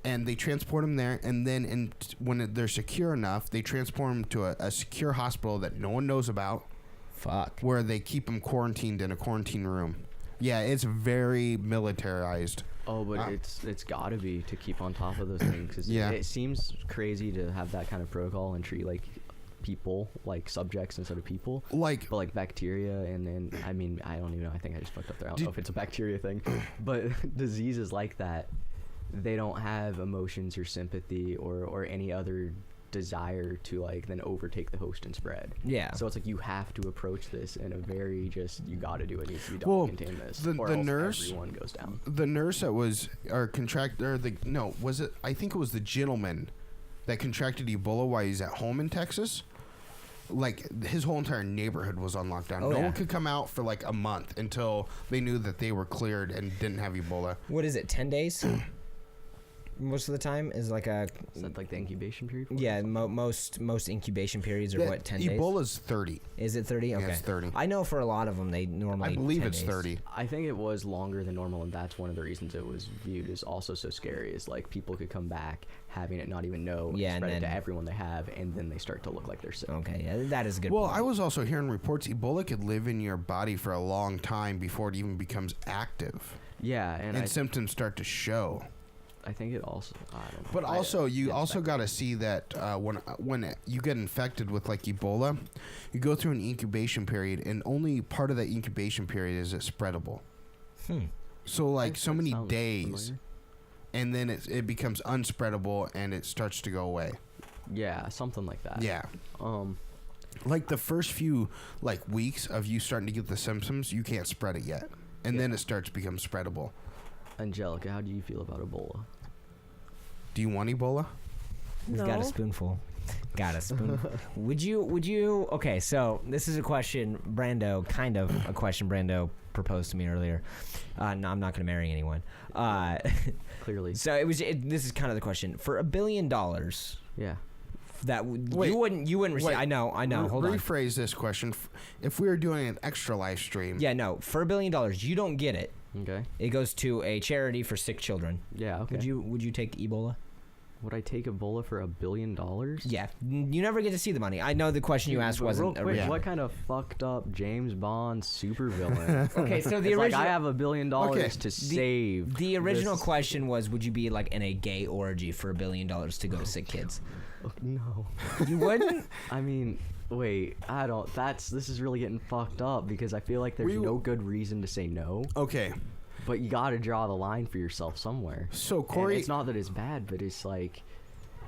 And they transport them there, and then when they're secure enough, they transport them to a secure hospital that no one knows about.
Fuck.
Where they keep them quarantined in a quarantine room. Yeah, it's very militarized.
Oh, but it's got to be to keep on top of those things. 'Cause it seems crazy to have that kind of protocol and treat like people like subjects instead of people. But like bacteria and I mean I don't even know. I think I just fucked up there. I don't know if it's a bacteria thing, but diseases like that. They don't have emotions or sympathy or any other desire to like then overtake the host and spread.
Yeah.
So it's like you have to approach this in a very just you got to do it needs to be done
Well,
to contain this,
the
or else
nurse-
everyone goes down.
The nurse that was was it? I think it was the gentleman that contracted Ebola while he's at home in Texas. Like his whole entire neighborhood was on lockdown.
Oh,
no
yeah.
one could come out for like a month until they knew that they were cleared and didn't have Ebola.
What is it? 10 days? Most of the time is like a
Is that like the incubation period? for it?
yeah. Most incubation periods are what 10 days.
Ebola's 30.
Is it 30? Okay,
it's 30.
I know for a lot of them they normally.
I believe
10
it's
days.
30.
I think it was longer than normal, and that's one of the reasons it was viewed as also so scary. Is like people could come back having it not even know,
Yeah, and
spread it
then-
to everyone they have, and then they start to look like they're sick.
Okay, yeah, that is a good.
Well,
point.
I was also hearing reports Ebola could live in your body for a long time before it even becomes active,
Yeah, and
symptoms start to show.
I think it also. I don't know.
But also, you
it's
also got to see that when you get infected with like Ebola, you go through an incubation period, and only part of that incubation period is it spreadable. So like so
That
many
sounds
days,
familiar.
and then it becomes unspreadable and it starts to go away.
Yeah, something like that.
Yeah. Like the first few like weeks of you starting to get the symptoms, you can't spread it yet, and then it starts to become spreadable.
Angelica, how do you feel about Ebola?
Do you want Ebola?
We've got a
No.
spoonful. Got a spoonful. Would you? Okay, so this is a question, Brando. Kind of a question Brando proposed to me earlier. No, I'm not going to marry anyone.
Clearly.
So this is kind of the question. For $1 billion,
Yeah.
Wait.
you wouldn't receive.
Wait.
I know. Hold on.
Rephrase this question. If we were doing an extra live stream,
Yeah, no. For $1 billion, you don't get it.
Okay.
It goes to a charity for sick children.
Yeah. Okay.
Would you take Ebola?
Would I take Ebola for $1 billion?
Yeah, you never get to see the money. I know the question you asked
But
wasn't
real quick,
original.
what kind of fucked up James Bond supervillain?
Okay, so the
It's like
original
I have $1 billion to save.
the original
this-
question was, would you be like in a gay orgy for $1 billion to go to sick kids?
No.
You wouldn't?
I mean, wait. I don't. This is really getting fucked up because I feel like there's no good reason to say no.
Okay.
But you got to draw the line for yourself somewhere.
So
And
Cory,
it's not that it's bad, but it's like,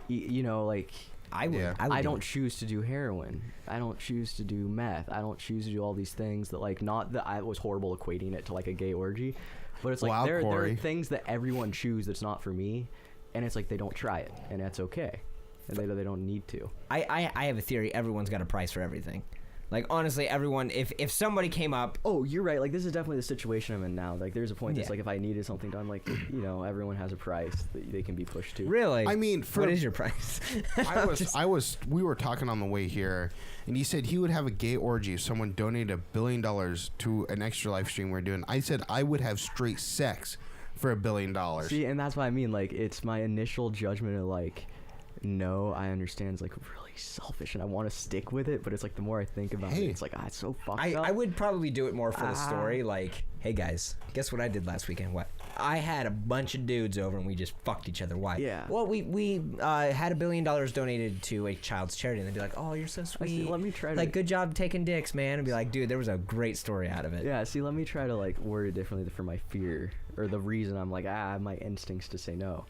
you know, like
I would.
Yeah.
I, would
I
do
don't
it.
choose to do heroin. I don't choose to do meth. I don't choose to do all these things that like not that I was horrible equating it to like a gay orgy, but it's like
Wow,
there are
Cory.
things that everyone chooses that's not for me, and it's like they don't try it, and that's okay, and they don't need to.
I have a theory. Everyone's got a price for everything. Like honestly, everyone. If somebody came up,
Oh, you're right. Like this is definitely the situation I'm in now. Like there's a point that's
Yeah.
like if I needed something done, like you know, everyone has a price that they can be pushed to.
really,
I mean, for
what is your price?
we were talking on the way here, and he said he would have a gay orgy if someone donated $1 billion to an extra live stream we're doing. I said I would have straight sex for $1 billion.
See, and that's what I mean. Like it's my initial judgment of like, no, I understand. It's like really selfish, and I want to stick with it. But it's like the more I think about it, it's like it's so fucked up.
I would probably do it more for the story. Like, hey guys, guess what I did last weekend? What? I had a bunch of dudes over and we just fucked each other. Why?
Yeah.
Well, we had $1 billion donated to a child's charity, and they'd be like, "Oh, you're so sweet.
let me try to
like, good job taking dicks, man." And be like, "Dude, there was a great story out of it."
Yeah, see, let me try to like word it differently for my fear or the reason I'm like my instincts to say no.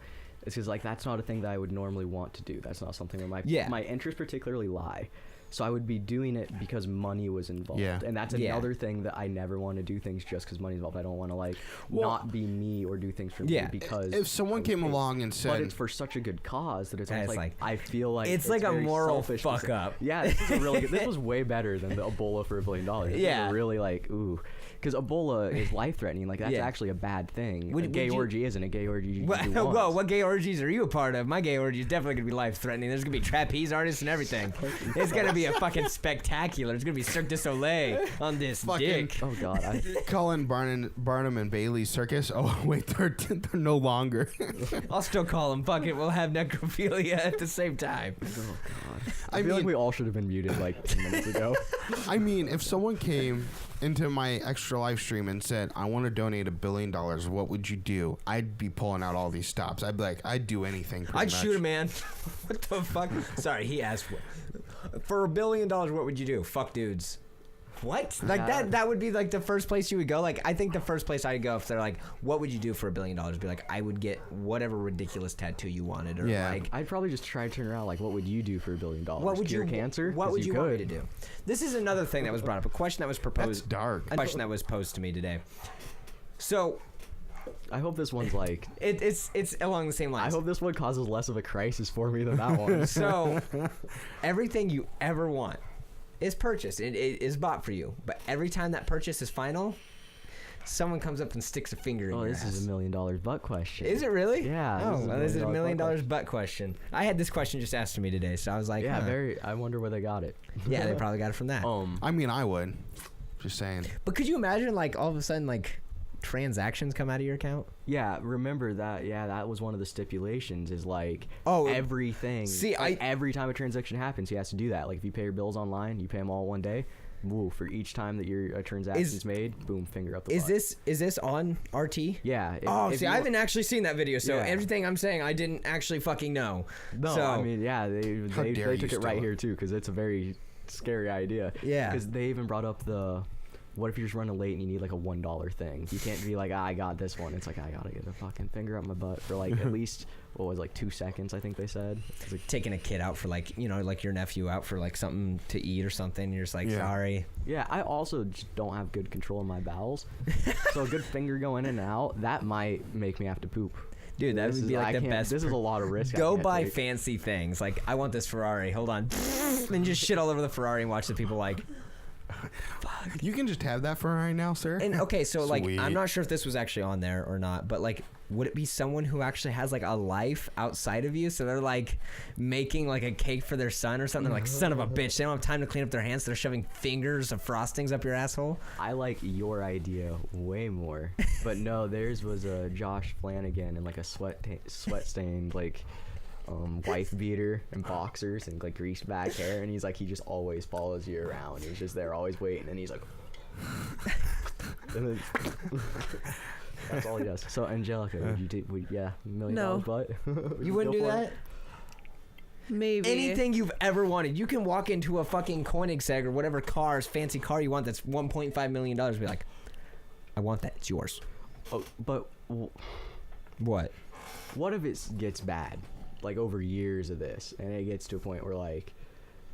It's because like that's not a thing that I would normally want to do. That's not something where my interests particularly lie. So I would be doing it because money was involved.
Yeah.
And that's another thing that I never want to do things just because money's involved. I don't want to like not be me or do things for me because
if someone came along and said,
but it's for such a good cause that it's
Yeah,
almost
it's
like
like-
I feel like
it's like a
very
moral
selfish to
fuck
say-
up.
Yeah, this is a really good, this was way better than the Ebola for $1 billion. This is
Yeah.
a really like ooh, because Ebola is life threatening. Like that's
Yeah.
actually a bad thing.
Would-
A gay
would you-
orgy isn't a gay orgy. You
Well,
do
whoa,
once.
what gay orgies are you a part of? My gay orgy is definitely gonna be life threatening. There's gonna be trapeze artists and everything. It's gonna be a fucking spectacular. It's gonna be Cirque du Soleil on this dick.
Oh god,
Colin Barnum and Bailey's circus. Oh wait, they're no longer.
I'll still call them. Fuck it. We'll have necrophilia at the same time.
oh god.
I
I feel like
mean-
we all should have been muted like 10 minutes ago.
I mean, if someone came into my extra live stream and said, "I want to donate $1 billion," what would you do? I'd be pulling out all these stops. I'd be like, I'd do anything. pretty
I'd
much.
shoot a man. What the fuck? Sorry, he asked for $1 billion. What would you do? Fuck dudes. What? Like that would be like the first place you would go. Like I think the first place I'd go if they're like, what would you do for $1 billion? Be like, I would get whatever ridiculous tattoo you wanted, or like
I'd probably just try to turn around like, what would you do for $1 billion?
what would
Cure
you
cancer?
What would you want me to do? This is another thing that was brought up. A question that was proposed.
That's dark.
A question that was posed to me today. So
I hope this one's like.
it's along the same
I
lines.
hope this one causes less of a crisis for me than that one.
So everything you ever want is purchased. It is bought for you. But every time that purchase is final, someone comes up and sticks a finger in your
this
ass.
is $1 million butt question.
Is it really?
Yeah.
Oh, this is $1 million
butt
butt question. I had this question just asked to me today, so I was like,
Yeah,
huh.
I wonder where they got it.
Yeah, they probably got it from that.
I mean, I would. Just saying.
But could you imagine, like, all of a sudden, like, transactions come out of your account?
Yeah, remember that. Yeah, that was one of the stipulations. Is like everything.
See,
every time a transaction happens, he has to do that. Like if you pay your bills online, you pay them all one day. Woo! For each time that a transaction's made, boom, finger up the butt.
Is this on RT?
Yeah.
See, I haven't actually seen that video, so
Yeah.
everything I'm saying, I didn't actually fucking know.
No,
so,
I mean, yeah, they
dare
took
you
it right
steal
here too, because it's a very scary idea.
Yeah.
Because they even brought up what if you're just running late and you need like a $1 thing? You can't be like, I got this one. It's like, I gotta get a fucking finger up my butt for like at least, what was it, like 2 seconds, I think they said. It's like,
taking a kid out for like, like your nephew out for like something to eat or something. You're just like, sorry.
yeah, I also just don't have good control of my bowels. So a good finger going in and out, that might make me have to poop.
Dude, that would be like the best.
This is a lot of risk.
Go
I can't
buy
take.
fancy things. Like, I want this Ferrari. Hold on. Then just shit all over the Ferrari and watch the people like.
You can just have that for right now, sir.
And okay, so like,
Sweet.
I'm not sure if this was actually on there or not, but like, would it be someone who actually has like a life outside of you? So they're like making like a cake for their son or something. Like, son of a bitch, they don't have time to clean up their hands. So they're shoving fingers of frostings up your asshole.
I like your idea way more, but no, theirs was Josh Flanagan in like a sweat stained like wife beater and boxers and like greased back hair, and he's like, he just always follows you around. He's just there always waiting, and he's like and then, that's all he does. So Angelica, would you take $1 million
No.
butt?
You wouldn't do that?
Maybe.
Anything you've ever wanted. You can walk into a fucking Koenigsegg or whatever fancy car you want that's $1.5 million. Be like, I want that. It's yours.
Oh, but
What?
what if it gets bad, like over years of this, and it gets to a point where like,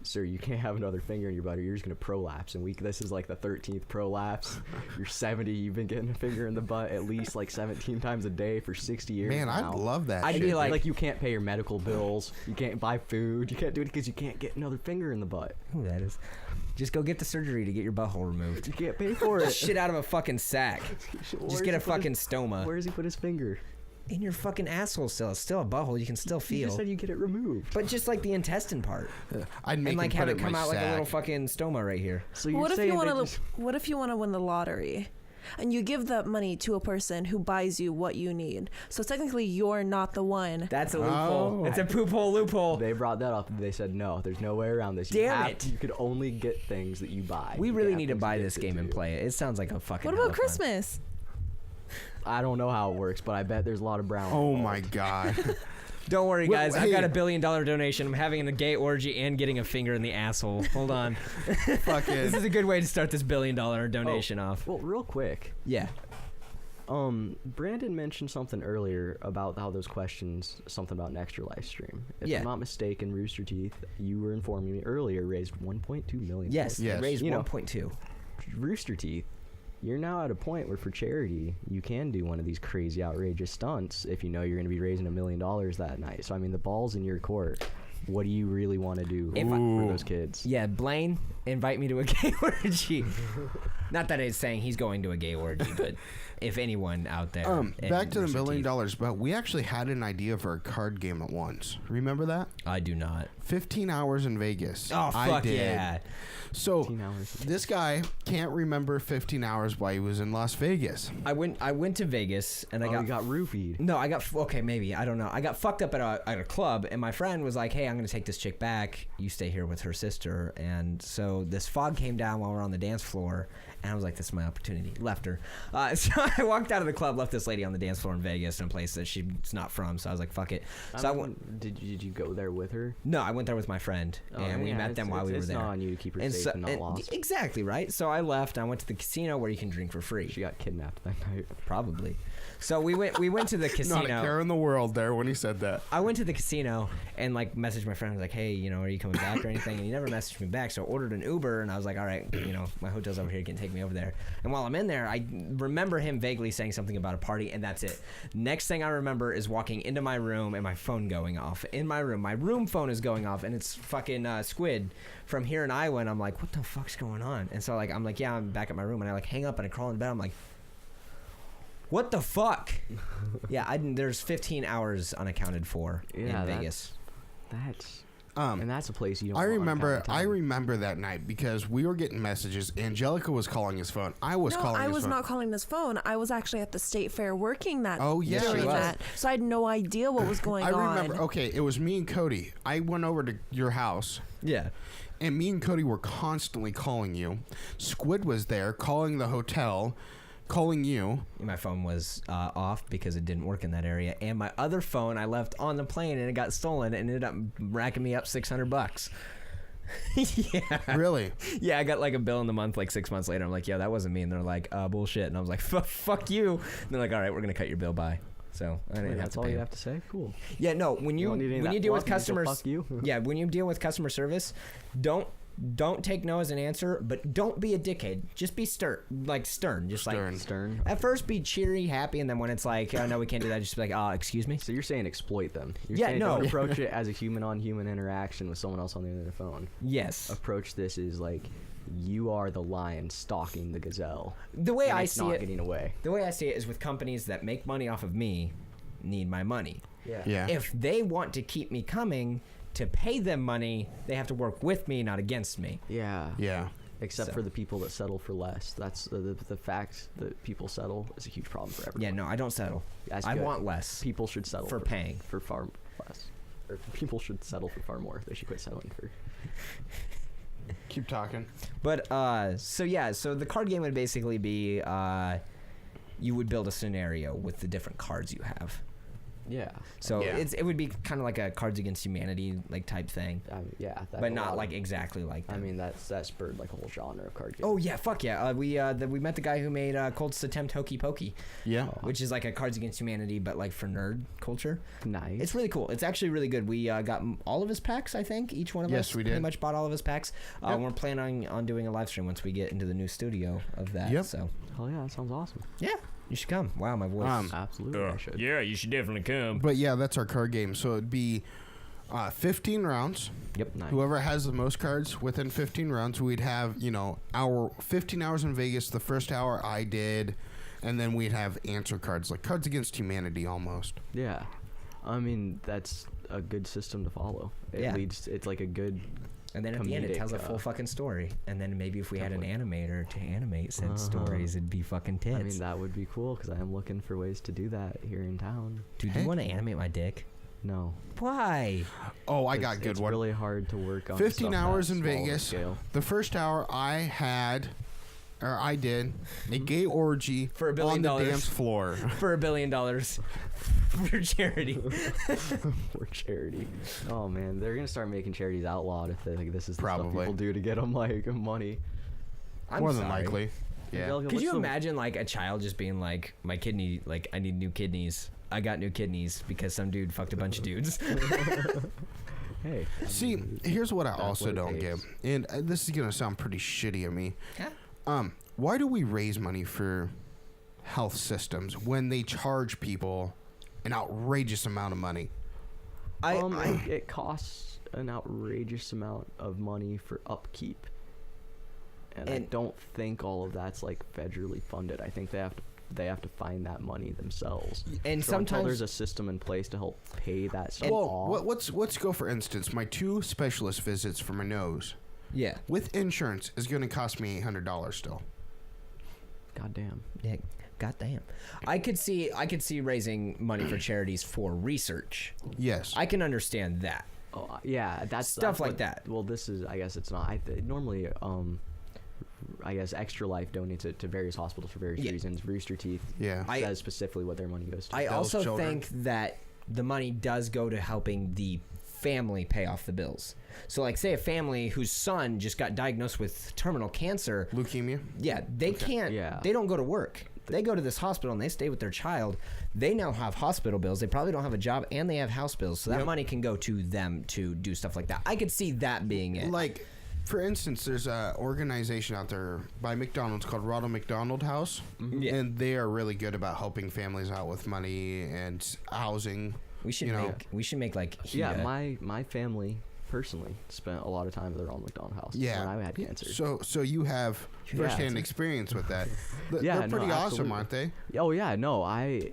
sir, you can't have another finger in your butt or you're just gonna prolapse, and this is like the 13th prolapse. You're 70, you've been getting a finger in the butt at least like 17 times a day for 60 years
Man,
now.
I'd love that.
I'd
shit.
be like
you can't pay your medical bills, you can't buy food, you can't do it because you can't get another finger in the butt.
Who that is? Just go get the surgery to get your butthole removed.
You can't pay for it.
Shit out of a fucking sack. Just get a fucking stoma.
Where does he put his finger?
In your fucking asshole still. It's still a butthole. You can still
You
feel.
just said you get it removed.
But just like the intestine part.
I'd make
And like
him
have
put
it
in
come
my
out like a little
sack.
fucking stoma right here.
So you're
What if
saying
you want
they
to?
just-
What if you want to win the lottery, and you give that money to a person who buys you what you need? So technically, you're not the one.
That's a loophole.
Oh.
It's a poop hole loophole.
They brought that up and they said no, there's no way around this.
Damn it.
You could only get things that you buy.
We
You
really
can't
need to
have
buy
things
this game and
gifted to
play it. It sounds like a fucking.
What
hell
about
of fun.
Christmas?
you. I don't know how it works, but I bet there's a lot of brown.
Oh my god.
Don't worry,
Well,
guys. I've got
hey.
$1 billion donation. I'm having a gay orgy and getting a finger in the asshole. Hold on.
Fucking.
This is a good way to start this $1 billion donation off.
Well, real quick,
Yeah.
Brandon mentioned something earlier about how those questions, something about an extra live stream. If
Yeah.
I'm not mistaken, Rooster Teeth, you were informing me earlier, raised 1.2 million.
Yes.
Yes.
Raised
You know.
1.2.
Rooster Teeth, you're now at a point where for charity you can do one of these crazy outrageous stunts if you know you're going to be raising $1 million that night. So I mean, the ball's in your court. What do you really want to do
If I-
for those kids?
Yeah, Blaine, invite me to a gay orgy. Not that it's saying he's going to a gay orgy, but if anyone out there. in
Back to the $1
Rooster
million,
Teeth-
but we actually had an idea for a card game at once. Remember that?
I do not.
15 hours in Vegas.
Oh,
I
fuck
did.
yeah.
So
15 hours.
this guy can't remember 15 hours while he was in Las Vegas.
I went to Vegas and I
You got roofied.
No, okay, maybe. I don't know. I got fucked up at a club, and my friend was like, hey, I'm going to take this chick back. You stay here with her sister. And so this fog came down while we're on the dance floor, And I was like, this is my opportunity. Left her. So I walked out of the club, left this lady on the dance floor in Vegas in a place that she's not from. So I was like, fuck it. So I went.
Did you go there with her?
No, I went there with my friend, and we met them while we were there.
It's not on you to keep her safe and not lost.
Exactly, right? So I left. I went to the casino where you can drink for free.
She got kidnapped that night.
Probably. So we went to the casino.
Not a care in the world there when he said that.
I went to the casino and like messaged my friend. I was like, hey, you know, are you coming back or anything? And he never messaged me back. So I ordered an Uber and I was like, all right, you know, my hotel's over here. You can take me over there. And while I'm in there, I remember him vaguely saying something about a party, and that's it. Next thing I remember is walking into my room and my phone going off. In my room phone is going off, and it's fucking Squid from here in Iowa. And I'm like, what the fuck's going on? And so like I'm like, yeah, I'm back at my room, and I like hang up and I crawl in bed. I'm like, what the fuck? Yeah, there's 15 hours unaccounted for in Vegas.
And that's a place you don't.
I remember that night because we were getting messages. Angelica was calling his phone. I was calling his phone.
I was not calling his phone. I was actually at the state fair working that.
Oh yeah,
during that. So I had no idea what was going on.
I remember. Okay, it was me and Cody. I went over to your house.
Yeah.
And me and Cody were constantly calling you. Squid was there calling the hotel. Calling you.
My phone was off because it didn't work in that area, and my other phone I left on the plane and it got stolen and ended up racking me up $600. Yeah.
Really?
Yeah, I got like a bill in the month like 6 months later. I'm like, yeah, that wasn't me, and they're like, bullshit, and I was like, fuck you. And they're like, all right, we're gonna cut your bill by. So I didn't have to pay.
All you have to say. Cool.
Yeah, no. When you deal with customers,
fuck you.
Yeah, when you deal with customer service, don't take no as an answer, but don't be a dickhead. Just be stern. Just
stern.
At first, be cheery, happy, and then when it's like, oh no, we can't do that, just be like, excuse me.
So you're saying exploit them? Don't approach it as a human-on-human interaction with someone else on the other phone.
Yes.
Approach this as like you are the lion stalking the gazelle.
The way I see it,
getting away.
The way I see it is with companies that make money off of me, need my money.
Yeah.
If they want to keep me coming. To pay them money, they have to work with me, not against me.
Yeah. Except for the people that settle for less. That's the fact that people settle is a huge problem for everyone.
Yeah, no, I don't settle. I want less.
People should settle
for paying
for far less. Or people should settle for far more. They should quit settling for.
Keep talking.
But so the card game would basically be you would build a scenario with the different cards you have.
Yeah.
So it would be kind of like a Cards Against Humanity like type thing.
But
not like exactly like that.
I mean, that spurred like a whole genre of card games.
Oh yeah, fuck yeah. We met the guy who made Colt's Attempt Hokey Pokey.
Yeah.
Which is like a Cards Against Humanity, but like for nerd culture.
Nice.
It's really cool. It's actually really good. We got all of his packs, I think. Each one of us
we did.
Pretty much bought all of his packs. We're planning on doing a live stream once we get into the new studio of that.
Yep.
So.
Oh yeah, that sounds awesome.
Yeah. You should come. Wow, my voice.
Absolutely, I should.
Yeah, you should definitely come.
But yeah, that's our card game. So it'd be 15 rounds.
Yep.
Nice.
Whoever has the most cards within 15 rounds, we'd have, our 15 hours in Vegas. The first hour I did, and then we'd have answer cards, like Cards Against Humanity almost.
Yeah. I mean, that's a good system to follow. It's like a good.
And then at the end, it tells a full fucking story. And then maybe if we had an animator to animate said stories, it'd be fucking tits.
I mean, that would be cool because I am looking for ways to do that here in town.
Dude, do you want to animate my dick?
No.
Why?
Oh, I got a good one.
It's really hard to work on.
15 hours in Vegas. The first hour I did a gay orgy
for $1 billion
on the dance floor.
For $1 billion. For charity.
For charity. Oh man, they're gonna start making charities outlawed if they think this is the stuff
Probably.
people do to get them like money.
More than likely. Yeah.
Could you imagine like a child just being like, my kidney, like I need new kidneys. I got new kidneys because some dude fucked a bunch of dudes.
Hey.
See, here's what I also don't get, and this is gonna sound pretty shitty of me.
Yeah.
Why do we raise money for health systems when they charge people an outrageous amount of money?
It costs an outrageous amount of money for upkeep, and I don't think all of that's like federally funded. I think they have to find that money themselves.
And
so
sometimes
until there's a system in place to help pay that stuff off.
Let's go for instance. My 2 specialist visits for my nose.
Yeah.
With insurance is going to cost me $800 still.
Goddamn.
Yeah. Goddamn. I could see raising money for charities for research.
Yes.
I can understand that.
Oh yeah, that's
stuff like that.
Well, this is. I guess it's not. Normally, I guess Extra Life donates it to various hospitals for various reasons. Rooster Teeth says specifically what their money goes to.
I also think that the money does go to helping the family pay off the bills. So like say a family whose son just got diagnosed with terminal cancer,
leukemia.
Yeah, they can't. Yeah. They don't go to work. They go to this hospital and they stay with their child. They now have hospital bills. They probably don't have a job and they have house bills. So that money can go to them to do stuff like that. I could see that being it.
Like, for instance, there's an organization out there by McDonald's called Ronald McDonald House. And they are really good about helping families out with money and housing.
We should make like
my family personally spent a lot of time at the Ronald McDonald House when I had cancer.
So you have firsthand experience with that. They're pretty awesome, aren't they?
Oh yeah, no, I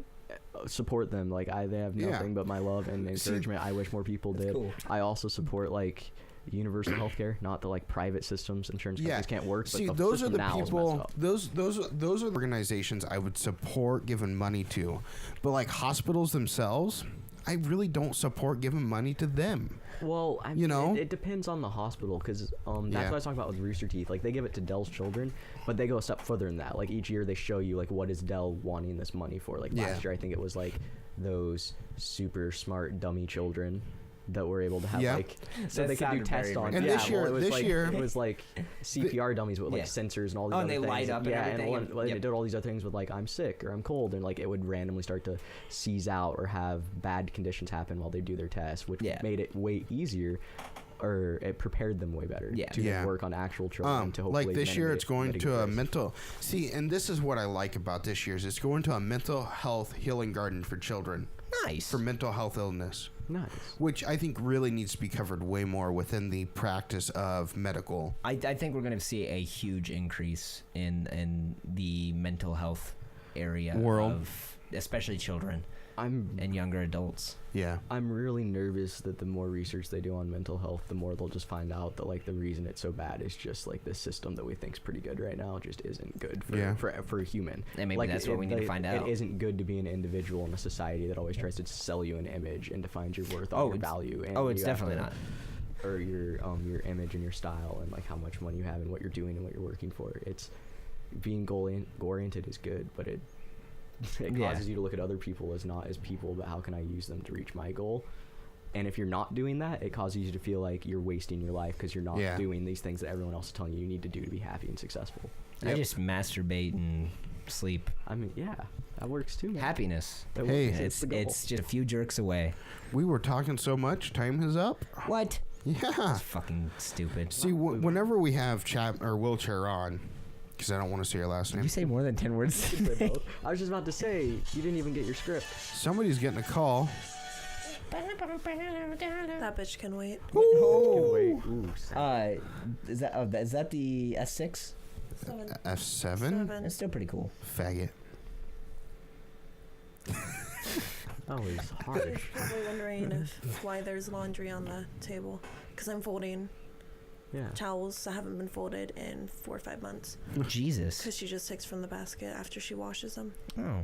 support them. Like they have nothing but my love and encouragement. I wish more people did. Cool. I also support like universal healthcare, not the like private systems. Insurance companies can't work.
See,
but
those are the people. Those are the organizations I would support giving money to, but like hospitals themselves, I really don't support giving money to them.
Well, I mean, it depends on the hospital because that's what I was talking about with Rooster Teeth. Like they give it to Dell's children, but they go a step further than that. Like each year they show you like what is Dell wanting this money for. Like last year I think it was like those super smart dummy children that were able to have like so they could do tests on.
And this year
it was like CPR dummies with like sensors and all these other things.
And they light up and everything.
And they did all these other things with like I'm sick or I'm cold, and like it would randomly start to seize out or have bad conditions happen while they do their test, which made it way easier. Or it prepared them way better to work on actual children. To hopefully
like this year, it's going to a mental. See, and this is what I like about this year's. It's going to a mental health healing garden for children.
Nice.
For mental health illness.
Nice.
Which I think really needs to be covered way more within the practice of medical.
I think we're going to see a huge increase in the mental health area of especially children and younger adults.
Yeah.
I'm really nervous that the more research they do on mental health, the more they'll just find out that like the reason it's so bad is just like this system that we think's pretty good right now just isn't good for a human.
And maybe
like,
that's what we need to find out.
It isn't good to be an individual in a society that always tries to sell you an image and defines your worth on your value. And
it's definitely not.
Or your image and your style and like how much money you have and what you're doing and what you're working for. It's being goal-oriented is good, but it causes you to look at other people as not as people, but how can I use them to reach my goal? And if you're not doing that, it causes you to feel like you're wasting your life because you're not doing these things that everyone else is telling you need to do to be happy and successful.
I just masturbate and sleep.
I mean, that works too, man.
Happiness.
Hey,
it's just a few jerks away.
We were talking so much, time is up.
What?
Yeah.
That's fucking stupid.
See, whenever we have Chat or Wheelchair on, because I don't want to say your last name.
Did you say more than 10 words?
I was just about to say, you didn't even get your script.
Somebody's getting a call.
That bitch can wait.
Is that the S6?
F7?
It's still pretty cool.
Faggot.
That was harsh.
You're probably wondering why there's laundry on the table. Because I'm folding towels that haven't been folded in 4 or 5 months.
Jesus.
Because she just takes from the basket after she washes them.
Oh.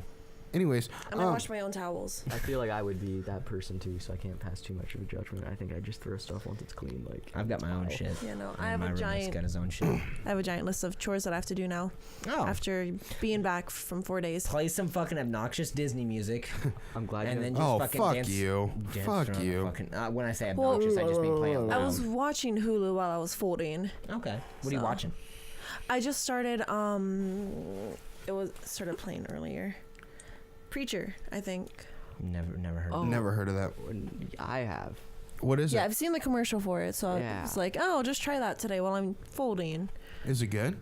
Anyways,
I wash my own towels.
I feel like I would be that person too, so I can't pass too much of a judgment. I think I just throw stuff once it's clean. Like
I've got my own shit.
Yeah, no, I have a giant.
Got his own shit.
I have a giant list of chores that I have to do now.
Oh.
After being back from 4 days.
Play some fucking obnoxious Disney music.
I'm glad.
And then just fucking
fuck
dance.
you. Fuck you.
Fucking, when I say obnoxious, I just mean playing around.
I was watching Hulu while I was folding.
Okay. What are you watching?
I just started. It started playing earlier. Preacher, I think.
Never heard.
Never heard of that.
I have.
What is it?
Yeah, I've seen the commercial for it, so I was like, "Oh, I'll just try that today while I'm folding."
Is it good?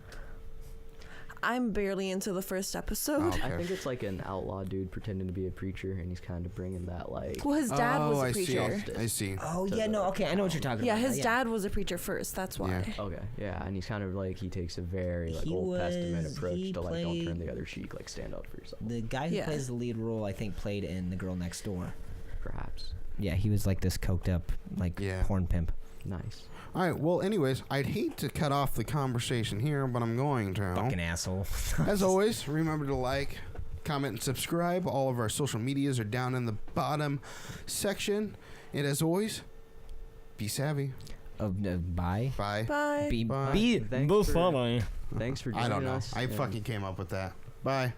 I'm barely into the first episode.
Oh, okay.
I think it's like an outlaw dude pretending to be a preacher, and he's kind of bringing that like.
Well, his dad was a preacher.
I see.
Oh yeah, no, okay, I know what you're talking about.
Yeah, his dad was a preacher first. That's why.
Yeah.
Okay, yeah, and he's kind of like he takes a very like Old Testament approach to like don't turn the other cheek, like stand up for yourself.
The guy who plays the lead role, I think, played in The Girl Next Door.
Perhaps.
Yeah, he was like this coked up like porn pimp.
Nice.
All right. Well, anyways, I'd hate to cut off the conversation here, but I'm going to.
Fucking asshole.
As always, remember to like, comment, and subscribe. All of our social medias are down in the bottom section. And as always, be savvy.
Bye.
Bye.
Bye.
Be
Thanks
be
for-
funny.
Thanks for joining
I don't know.
us.
I fucking came up with that. Bye.